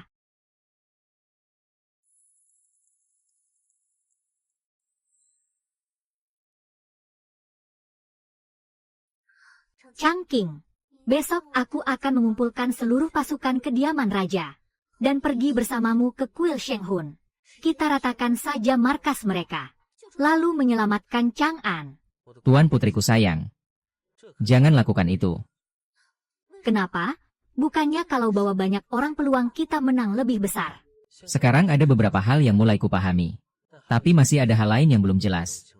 Changqing, besok aku akan mengumpulkan seluruh pasukan kediaman raja. Dan pergi bersamamu ke kuil Shenghun. Kita ratakan saja markas mereka. Lalu menyelamatkan Chang'an. Tuan putriku sayang. Jangan lakukan itu. Kenapa? Bukannya kalau bawa banyak orang peluang kita menang lebih besar. Sekarang ada beberapa hal yang mulai kupahami. Tapi masih ada hal lain yang belum jelas.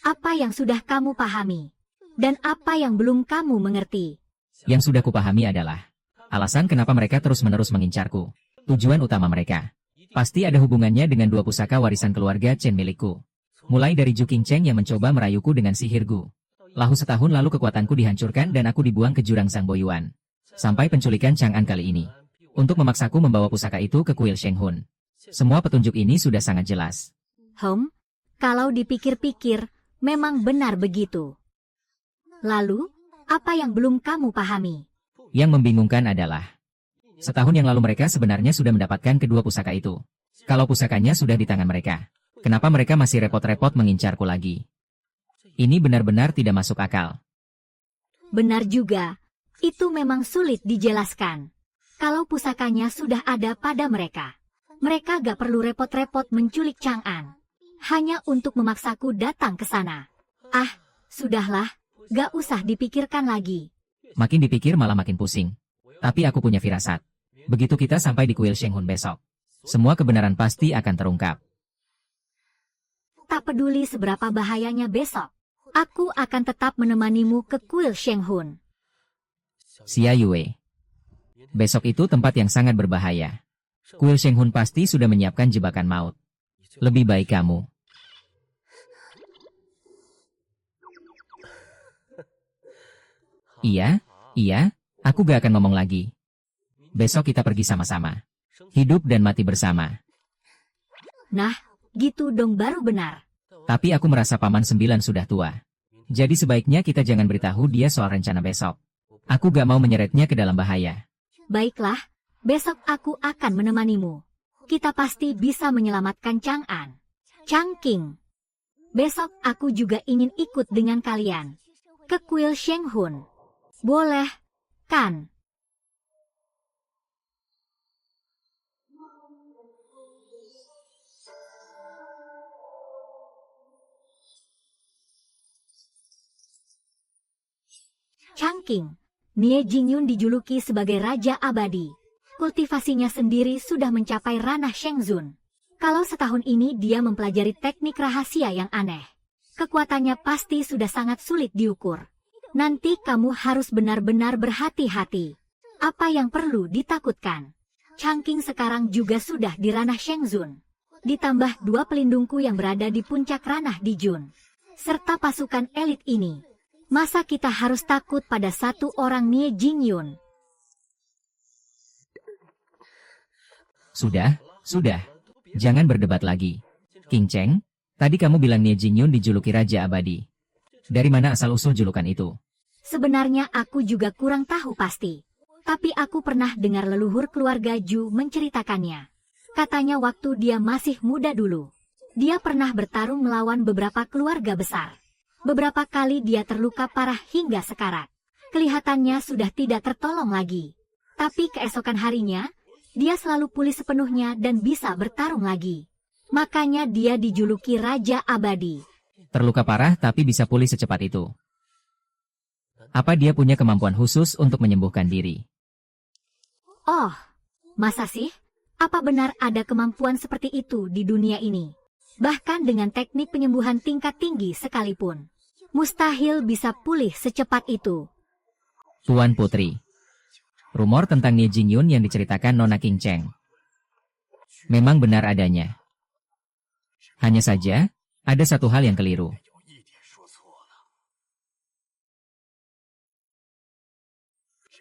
Apa yang sudah kamu pahami? Dan apa yang belum kamu mengerti? Yang sudah kupahami adalah alasan kenapa mereka terus-menerus mengincarku. Tujuan utama mereka pasti ada hubungannya dengan 2 pusaka warisan keluarga Chen milikku. Mulai dari Zhu Qingcheng yang mencoba merayuku dengan sihirku. Lalu setahun lalu kekuatanku dihancurkan dan aku dibuang ke jurang Sang Boyuan. Sampai penculikan Chang'an kali ini. Untuk memaksaku membawa pusaka itu ke kuil Shenghun. Semua petunjuk ini sudah sangat jelas. Kalau dipikir-pikir, memang benar begitu. Lalu, apa yang belum kamu pahami? Yang membingungkan adalah, setahun yang lalu mereka sebenarnya sudah mendapatkan kedua pusaka itu. Kalau pusakanya sudah di tangan mereka, kenapa mereka masih repot-repot mengincarku lagi? Ini benar-benar tidak masuk akal. Benar juga, itu memang sulit dijelaskan. Kalau pusakanya sudah ada pada mereka, mereka gak perlu repot-repot menculik Chang'an. Hanya untuk memaksaku datang ke sana. Sudahlah, gak usah dipikirkan lagi. Makin dipikir malah makin pusing. Tapi aku punya firasat. Begitu kita sampai di kuil Shenghun besok, semua kebenaran pasti akan terungkap. Tak peduli seberapa bahayanya besok, aku akan tetap menemanimu ke kuil Shenghun. Xia Yue. Besok itu tempat yang sangat berbahaya. Kuil Shenghun pasti sudah menyiapkan jebakan maut. Lebih baik kamu. Iya, aku gak akan ngomong lagi. Besok kita pergi sama-sama. Hidup dan mati bersama. Nah, gitu dong baru benar. Tapi aku merasa Paman 9 sudah tua. Jadi sebaiknya kita jangan beritahu dia soal rencana besok. Aku gak mau menyeretnya ke dalam bahaya. Baiklah, besok aku akan menemanimu. Kita pasti bisa menyelamatkan Chang'an. Changqing. Besok aku juga ingin ikut dengan kalian. Ke kuil Shenghun. Boleh, kan? Changqing. Nie Jingyun dijuluki sebagai Raja Abadi. Kultivasinya sendiri sudah mencapai ranah Shengzun. Kalau setahun ini dia mempelajari teknik rahasia yang aneh, kekuatannya pasti sudah sangat sulit diukur. Nanti kamu harus benar-benar berhati-hati. Apa yang perlu ditakutkan? Changqing sekarang juga sudah di ranah Shengzun. Ditambah 2 pelindungku yang berada di puncak ranah Dijun. Serta pasukan elit ini. Masa kita harus takut pada satu orang Nie Jingyun? Sudah. Jangan berdebat lagi. King Cheng, tadi kamu bilang Nie Jingyun dijuluki Raja Abadi. Dari mana asal-usul julukan itu? Sebenarnya aku juga kurang tahu pasti. Tapi aku pernah dengar leluhur keluarga Ju menceritakannya. Katanya waktu dia masih muda dulu, dia pernah bertarung melawan beberapa keluarga besar. Beberapa kali dia terluka parah hingga sekarat. Kelihatannya sudah tidak tertolong lagi. Tapi keesokan harinya, dia selalu pulih sepenuhnya dan bisa bertarung lagi. Makanya dia dijuluki Raja Abadi. Terluka parah tapi bisa pulih secepat itu. Apa dia punya kemampuan khusus untuk menyembuhkan diri? Oh, masa sih? Apa benar ada kemampuan seperti itu di dunia ini? Bahkan dengan teknik penyembuhan tingkat tinggi sekalipun, mustahil bisa pulih secepat itu. Tuan Putri, rumor tentang Nie Jingyun yang diceritakan Nona King Cheng memang benar adanya. Hanya saja, ada satu hal yang keliru.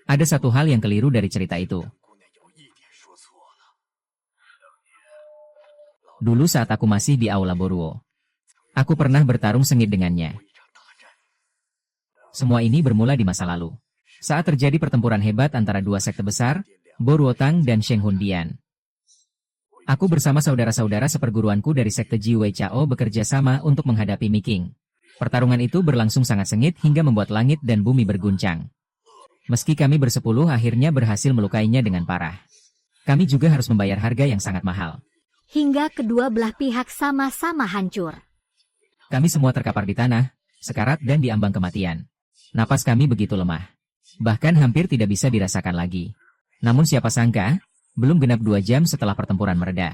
Ada satu hal yang keliru dari cerita itu. Dulu saat aku masih di Aula Boruo, aku pernah bertarung sengit dengannya. Semua ini bermula di masa lalu, saat terjadi pertempuran hebat antara 2 sekte besar, Boruo Tang dan Shenghun Dian. Aku bersama saudara-saudara seperguruanku dari sekte Ji Wei Chao bekerja sama untuk menghadapi Mi King. Pertarungan itu berlangsung sangat sengit hingga membuat langit dan bumi berguncang. Meski kami bersepuluh akhirnya berhasil melukainya dengan parah. Kami juga harus membayar harga yang sangat mahal. Hingga kedua belah pihak sama-sama hancur. Kami semua terkapar di tanah, sekarat dan di ambang kematian. Napas kami begitu lemah. Bahkan hampir tidak bisa dirasakan lagi. Namun siapa sangka, belum genap 2 jam setelah pertempuran mereda,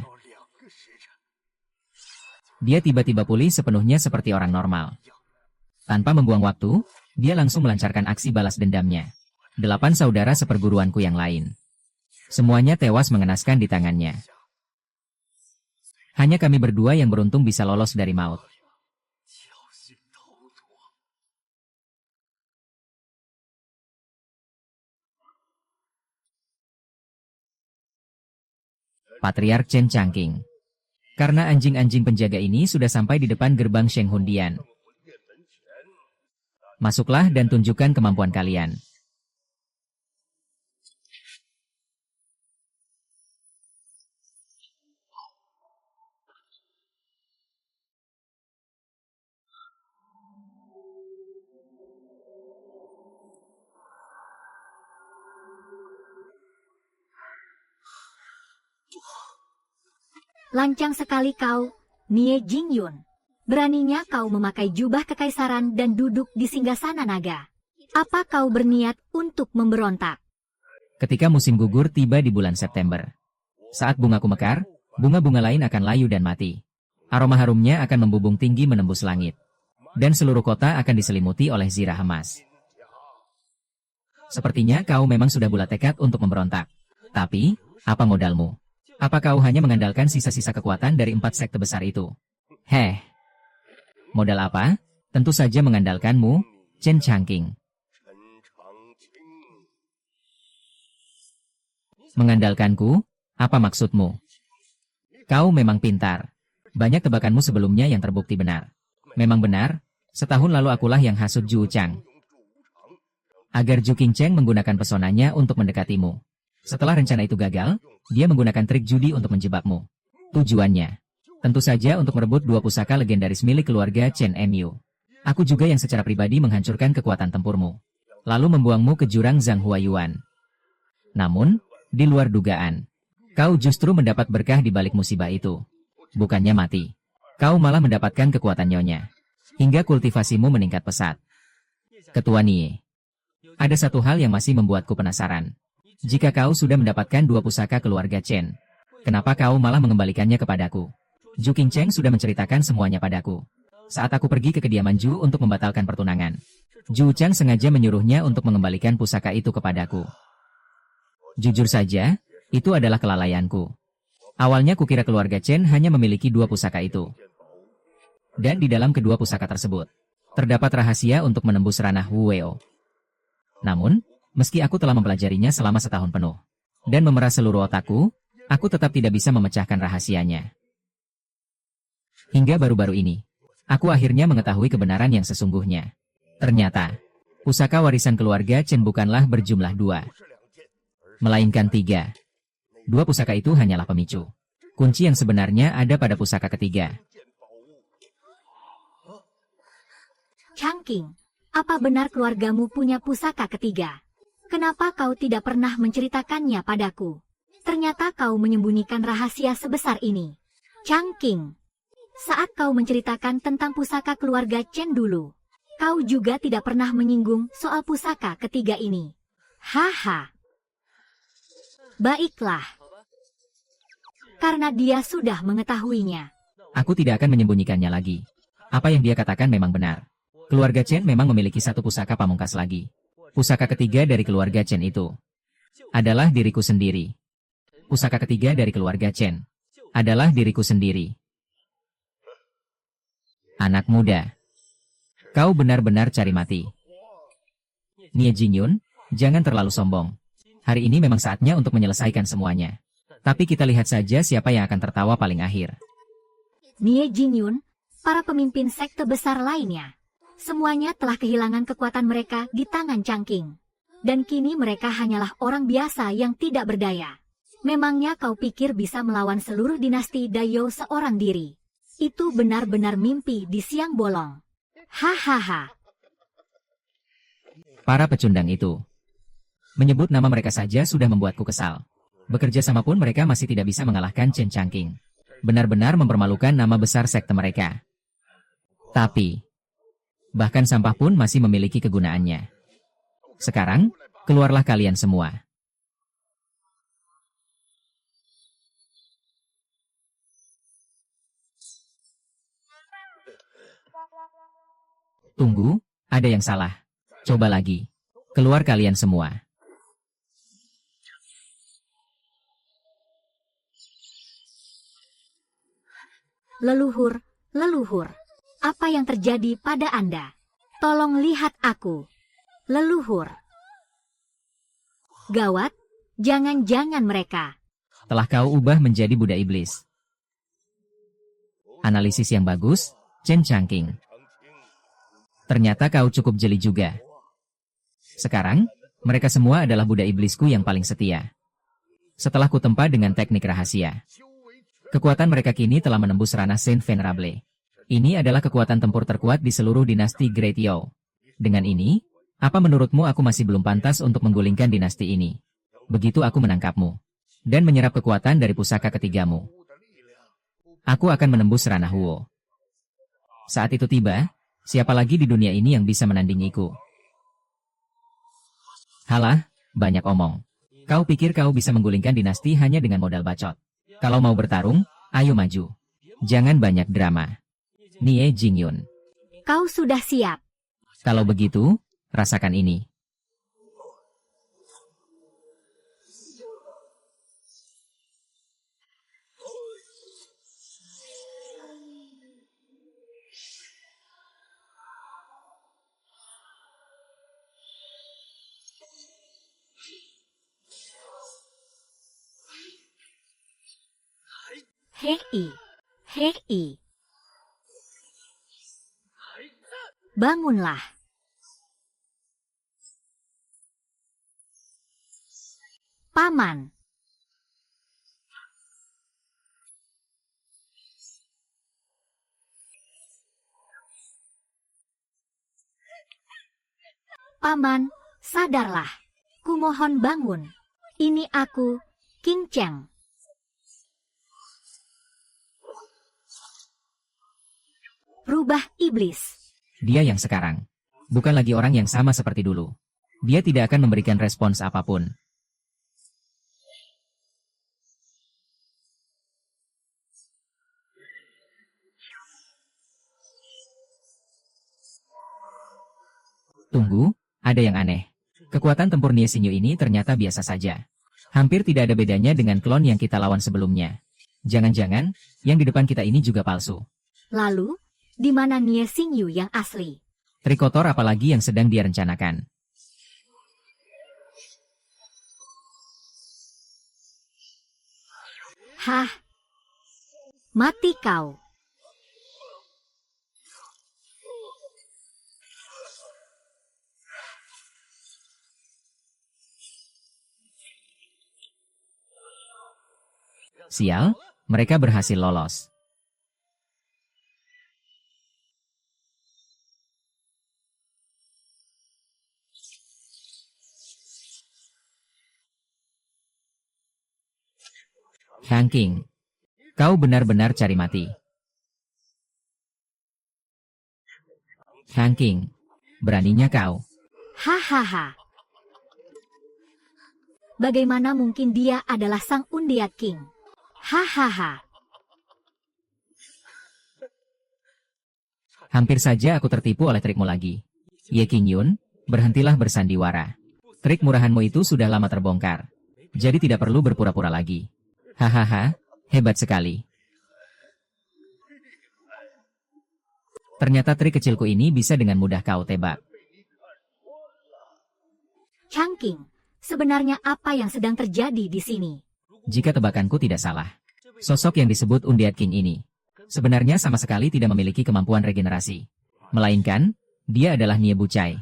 dia tiba-tiba pulih sepenuhnya seperti orang normal. Tanpa membuang waktu, dia langsung melancarkan aksi balas dendamnya. 8 saudara seperguruanku yang lain, semuanya tewas mengenaskan di tangannya. Hanya kami berdua yang beruntung bisa lolos dari maut. Patriark Chen Changqing. Karena anjing-anjing penjaga ini sudah sampai di depan gerbang Shenghun Dian. Masuklah dan tunjukkan kemampuan kalian. Lancang sekali kau, Nie Jingyun. Beraninya kau memakai jubah kekaisaran dan duduk di singgasana naga. Apa kau berniat untuk memberontak? Ketika musim gugur tiba di bulan September, saat bungaku mekar, bunga-bunga lain akan layu dan mati. Aroma harumnya akan membubung tinggi menembus langit. Dan seluruh kota akan diselimuti oleh zirah emas. Sepertinya kau memang sudah bulat tekad untuk memberontak. Tapi, apa modalmu? Apa kau hanya mengandalkan sisa-sisa kekuatan dari 4 sekte besar itu? Modal apa? Tentu saja mengandalkanmu, Chen Changqing. Mengandalkanku? Apa maksudmu? Kau memang pintar. Banyak tebakanmu sebelumnya yang terbukti benar. Memang benar, setahun lalu akulah yang hasut Zhu Chang. agar Ju Qingcheng menggunakan pesonanya untuk mendekatimu. Setelah rencana itu gagal, dia menggunakan trik judi untuk menjebakmu. Tujuannya, tentu saja untuk merebut 2 pusaka legendaris milik keluarga Chen Mu. Aku juga yang secara pribadi menghancurkan kekuatan tempurmu, lalu membuangmu ke jurang Zhang Huayuan. Namun, di luar dugaan, kau justru mendapat berkah di balik musibah itu. Bukannya mati, kau malah mendapatkan kekuatan nyonya, hingga kultivasimu meningkat pesat. Ketua Nie, ada satu hal yang masih membuatku penasaran. Jika kau sudah mendapatkan 2 pusaka keluarga Chen, kenapa kau malah mengembalikannya kepadaku? Ju Qingcheng sudah menceritakan semuanya padaku. Saat aku pergi ke kediaman Ju untuk membatalkan pertunangan, Ju Chang sengaja menyuruhnya untuk mengembalikan pusaka itu kepadaku. Jujur saja, itu adalah kelalaianku. Awalnya kukira keluarga Chen hanya memiliki 2 pusaka itu. Dan di dalam kedua pusaka tersebut, terdapat rahasia untuk menembus ranah Wu Weo. Namun, meski aku telah mempelajarinya selama setahun penuh, dan memeras seluruh otakku, aku tetap tidak bisa memecahkan rahasianya. Hingga baru-baru ini, aku akhirnya mengetahui kebenaran yang sesungguhnya. Ternyata, pusaka warisan keluarga Chen bukanlah berjumlah 2, melainkan 3. 2 pusaka itu hanyalah pemicu. Kunci yang sebenarnya ada pada pusaka ketiga. Changqing, apa benar keluargamu punya pusaka ketiga? Kenapa kau tidak pernah menceritakannya padaku? Ternyata kau menyembunyikan rahasia sebesar ini. Changqing, saat kau menceritakan tentang pusaka keluarga Chen dulu, kau juga tidak pernah menyinggung soal pusaka ketiga ini. Haha. Baiklah. Karena dia sudah mengetahuinya. Aku tidak akan menyembunyikannya lagi. Apa yang dia katakan memang benar. Keluarga Chen memang memiliki 1 pusaka pamungkas lagi. Pusaka ketiga dari keluarga Chen itu adalah diriku sendiri. Pusaka ketiga dari keluarga Chen adalah diriku sendiri. Anak muda, kau benar-benar cari mati. Nie Jingyun, jangan terlalu sombong. Hari ini memang saatnya untuk menyelesaikan semuanya. Tapi kita lihat saja siapa yang akan tertawa paling akhir. Nie Jingyun, para pemimpin sekte besar lainnya, semuanya telah kehilangan kekuatan mereka di tangan Changqing. Dan kini mereka hanyalah orang biasa yang tidak berdaya. Memangnya kau pikir bisa melawan seluruh dinasti Dayo seorang diri? Itu benar-benar mimpi di siang bolong. Hahaha. Para pecundang itu, menyebut nama mereka saja sudah membuatku kesal. Bekerja sama pun mereka masih tidak bisa mengalahkan Chen Changqing. Benar-benar mempermalukan nama besar sekte mereka. Tapi, bahkan sampah pun masih memiliki kegunaannya. Sekarang, keluarlah kalian semua. Tunggu, ada yang salah. Coba lagi. Keluar kalian semua. Leluhur, leluhur. Apa yang terjadi pada Anda? Tolong lihat aku. Leluhur. Gawat, jangan-jangan mereka. Telah kau ubah menjadi budak iblis. Analisis yang bagus, Chen Changqing. Ternyata kau cukup jeli juga. Sekarang, mereka semua adalah budak iblisku yang paling setia. Setelah kutempa dengan teknik rahasia, kekuatan mereka kini telah menembus ranah Saint Venerable. Ini adalah kekuatan tempur terkuat di seluruh dinasti Great Yao. Dengan ini, apa menurutmu aku masih belum pantas untuk menggulingkan dinasti ini? Begitu aku menangkapmu dan menyerap kekuatan dari pusaka ketigamu, aku akan menembus ranah Huo. Saat itu tiba, siapa lagi di dunia ini yang bisa menandingiku? Halah, banyak omong. Kau pikir kau bisa menggulingkan dinasti hanya dengan modal bacot? Kalau mau bertarung, ayo maju. Jangan banyak drama. Nie Jingyun. Kau sudah siap. Kalau begitu, rasakan ini. Hei, hei. Bangunlah. Paman. Paman, sadarlah. Kumohon bangun. Ini aku, King Cheng. Rubah iblis. Dia yang sekarang. Bukan lagi orang yang sama seperti dulu. Dia tidak akan memberikan respons apapun. Tunggu, ada yang aneh. Kekuatan tempur Nie Xingyu ini ternyata biasa saja. Hampir tidak ada bedanya dengan klon yang kita lawan sebelumnya. Jangan-jangan, yang di depan kita ini juga palsu. Lalu, di mana Nie Xingyu yang asli? Trik kotor apalagi yang sedang dia rencanakan. Hah? Mati kau. Sial, mereka berhasil lolos. Han King, kau benar-benar cari mati. Han King, beraninya kau. Hahaha. Bagaimana mungkin dia adalah sang Undead King? Hahaha. Hampir saja aku tertipu oleh trikmu lagi. Ye Qingyun, berhentilah bersandiwara. Trik murahanmu itu sudah lama terbongkar. Jadi tidak perlu berpura-pura lagi. Hahaha, hebat sekali. Ternyata trik kecilku ini bisa dengan mudah kau tebak. Changking, sebenarnya apa yang sedang terjadi di sini? Jika tebakanku tidak salah, sosok yang disebut Undead King ini sebenarnya sama sekali tidak memiliki kemampuan regenerasi. Melainkan, dia adalah Nie Bucai.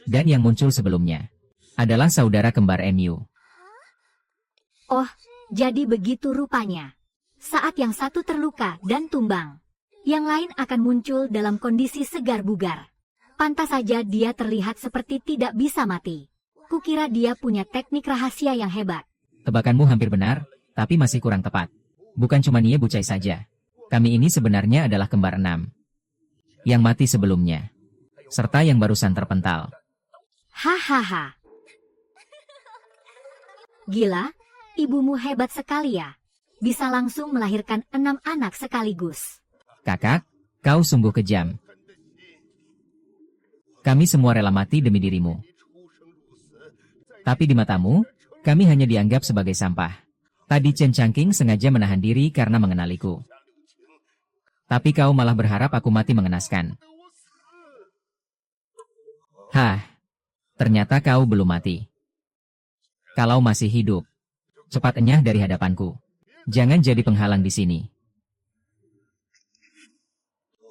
Dan yang muncul sebelumnya adalah saudara kembar MU. Oh, jadi begitu rupanya. Saat yang satu terluka dan tumbang, yang lain akan muncul dalam kondisi segar bugar. Pantas saja dia terlihat seperti tidak bisa mati. Kukira dia punya teknik rahasia yang hebat. Tebakanmu hampir benar, tapi masih kurang tepat. Bukan cuma Nie Bucai saja. Kami ini sebenarnya adalah kembar 6. Yang mati sebelumnya. Serta yang barusan terpental. Hahaha. Gila, ibumu hebat sekali ya. Bisa langsung melahirkan 6 anak sekaligus. Kakak, kau sungguh kejam. Kami semua rela mati demi dirimu. Tapi di matamu, kami hanya dianggap sebagai sampah. Tadi Chen Changking sengaja menahan diri karena mengenaliku. Tapi kau malah berharap aku mati mengenaskan. Hah, ternyata kau belum mati. Kalau masih hidup, cepat enyah dari hadapanku. Jangan jadi penghalang di sini.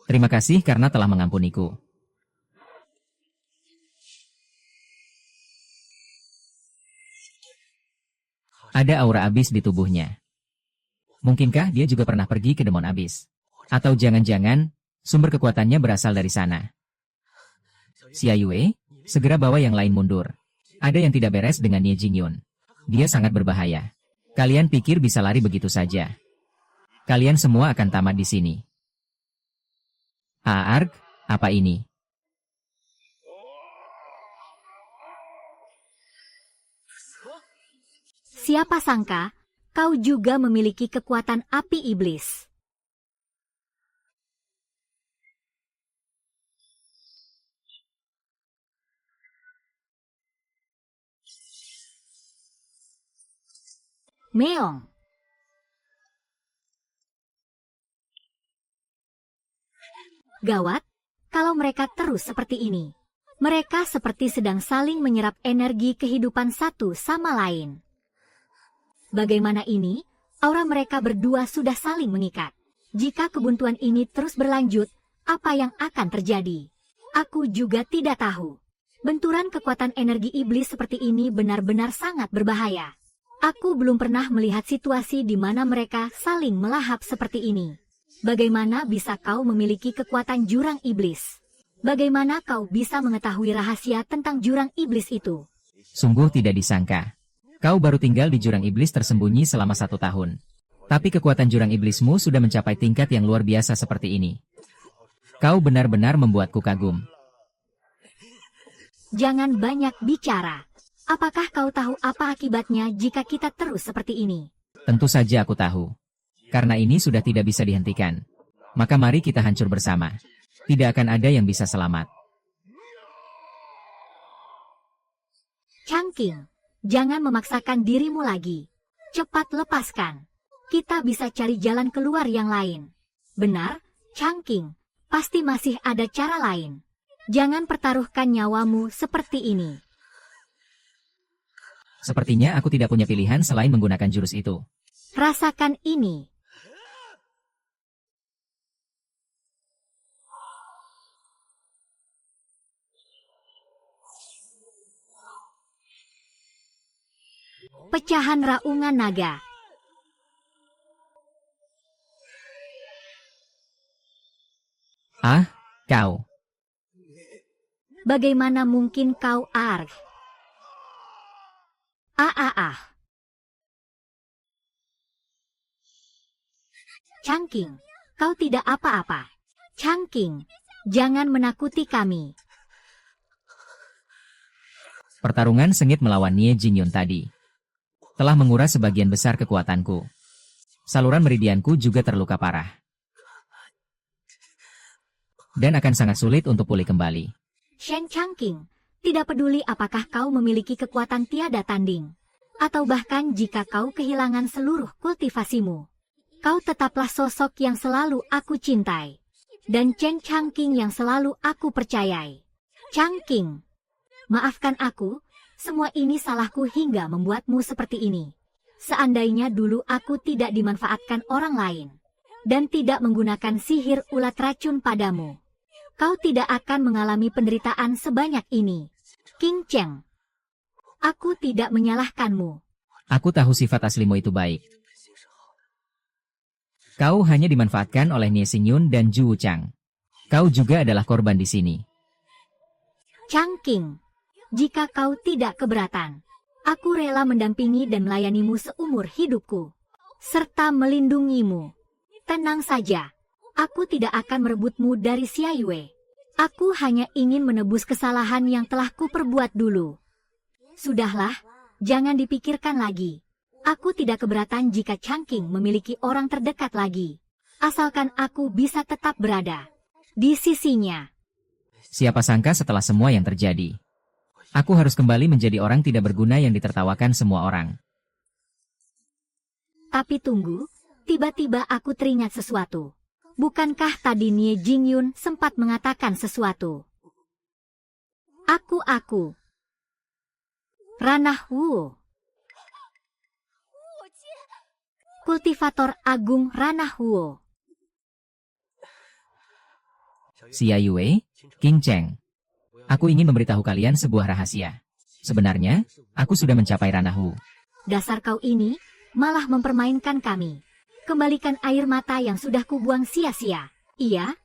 Terima kasih karena telah mengampuniku. Ada aura abis di tubuhnya. Mungkinkah dia juga pernah pergi ke Demon Abis? Atau jangan-jangan, sumber kekuatannya berasal dari sana? Xia Yue, segera bawa yang lain mundur. Ada yang tidak beres dengan Nie Jingyun. Dia sangat berbahaya. Kalian pikir bisa lari begitu saja? Kalian semua akan tamat di sini. Arg, apa ini? Siapa sangka, kau juga memiliki kekuatan api iblis. Meong. Gawat, kalau mereka terus seperti ini. Mereka seperti sedang saling menyerap energi kehidupan satu sama lain. Bagaimana ini? Aura mereka berdua sudah saling mengikat. Jika kebuntuan ini terus berlanjut, apa yang akan terjadi? Aku juga tidak tahu. Benturan kekuatan energi iblis seperti ini benar-benar sangat berbahaya. Aku belum pernah melihat situasi di mana mereka saling melahap seperti ini. Bagaimana bisa kau memiliki kekuatan jurang iblis? Bagaimana kau bisa mengetahui rahasia tentang jurang iblis itu? Sungguh tidak disangka. Kau baru tinggal di jurang iblis tersembunyi selama 1 tahun. Tapi kekuatan jurang iblismu sudah mencapai tingkat yang luar biasa seperti ini. Kau benar-benar membuatku kagum. Jangan banyak bicara. Apakah kau tahu apa akibatnya jika kita terus seperti ini? Tentu saja aku tahu. Karena ini sudah tidak bisa dihentikan. Maka mari kita hancur bersama. Tidak akan ada yang bisa selamat. Changqing, jangan memaksakan dirimu lagi. Cepat lepaskan. Kita bisa cari jalan keluar yang lain. Benar, Changqing. Pasti masih ada cara lain. Jangan pertaruhkan nyawamu seperti ini. Sepertinya aku tidak punya pilihan selain menggunakan jurus itu. Rasakan ini. Pecahan raungan naga. Ah, kau. Bagaimana mungkin kau arg? Changqing, kau tidak apa-apa. Changqing, jangan menakuti kami. Pertarungan sengit melawan Nie Jingyun tadi telah menguras sebagian besar kekuatanku. Saluran meridianku juga terluka parah. Dan akan sangat sulit untuk pulih kembali. Shen Changqing, tidak peduli apakah kau memiliki kekuatan tiada tanding. Atau bahkan jika kau kehilangan seluruh kultivasimu. Kau tetaplah sosok yang selalu aku cintai. Dan Chen Changqing yang selalu aku percayai. Changqing, maafkan aku, semua ini salahku hingga membuatmu seperti ini. Seandainya dulu aku tidak dimanfaatkan orang lain. Dan tidak menggunakan sihir ulat racun padamu. Kau tidak akan mengalami penderitaan sebanyak ini. King Cheng, aku tidak menyalahkanmu. Aku tahu sifat aslimu itu baik. Kau hanya dimanfaatkan oleh Nie Xingyun dan Zhu Wuchang. Kau juga adalah korban di sini. Changqing, jika kau tidak keberatan, aku rela mendampingi dan melayanimu seumur hidupku. Serta melindungimu. Tenang saja. Aku tidak akan merebutmu dari Xia Yue. Aku hanya ingin menebus kesalahan yang telah kuperbuat dulu. Sudahlah, jangan dipikirkan lagi. Aku tidak keberatan jika Changqing memiliki orang terdekat lagi. Asalkan aku bisa tetap berada di sisinya. Siapa sangka setelah semua yang terjadi, aku harus kembali menjadi orang tidak berguna yang ditertawakan semua orang. Tapi tunggu, tiba-tiba aku teringat sesuatu. Bukankah tadi Nie Jingyun sempat mengatakan sesuatu? Aku. Ranah Wu. Kultivator Agung Ranah Wu. Xia Yue, King Cheng. Aku ingin memberitahu kalian sebuah rahasia. Sebenarnya, aku sudah mencapai Ranah Wu. Dasar kau ini, malah mempermainkan kami. Kembalikan air mata yang sudah kubuang sia-sia. Iya,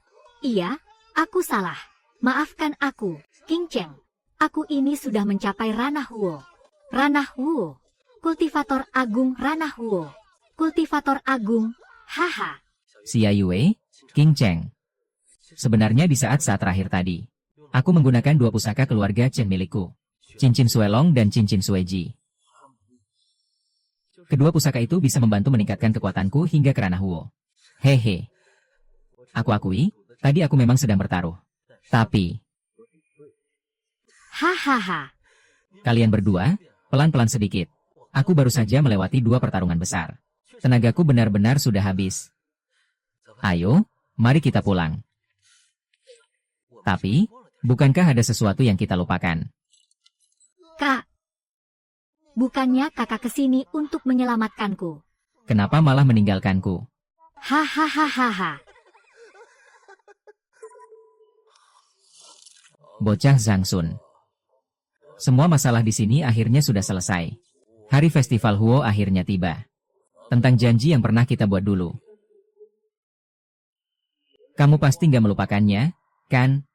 aku salah. Maafkan aku, King Cheng. Aku ini sudah mencapai Ranah Wu. Ranah Wu. Kultivator Agung Ranah Wu. Kultivator Agung, haha. Xia Yue, King Cheng. Sebenarnya di saat-saat terakhir tadi, aku menggunakan 2 pusaka keluarga Chen milikku. Cincin Suelong dan Cincin Sueji. Kedua pusaka itu bisa membantu meningkatkan kekuatanku hingga ke Ranah Wu. Hehe. Aku akui, tadi aku memang sedang bertaruh. Tapi, hahaha. Kalian berdua, pelan-pelan sedikit. Aku baru saja melewati 2 pertarungan besar. Tenagaku benar-benar sudah habis. Ayo, mari kita pulang. Tapi, bukankah ada sesuatu yang kita lupakan? Kak, bukannya kakak kesini untuk menyelamatkanku? Kenapa malah meninggalkanku? Hahaha. Bocah Zhang Sun. Semua masalah di sini akhirnya sudah selesai. Hari festival Huo akhirnya tiba. Tentang janji yang pernah kita buat dulu. Kamu pasti nggak melupakannya, kan?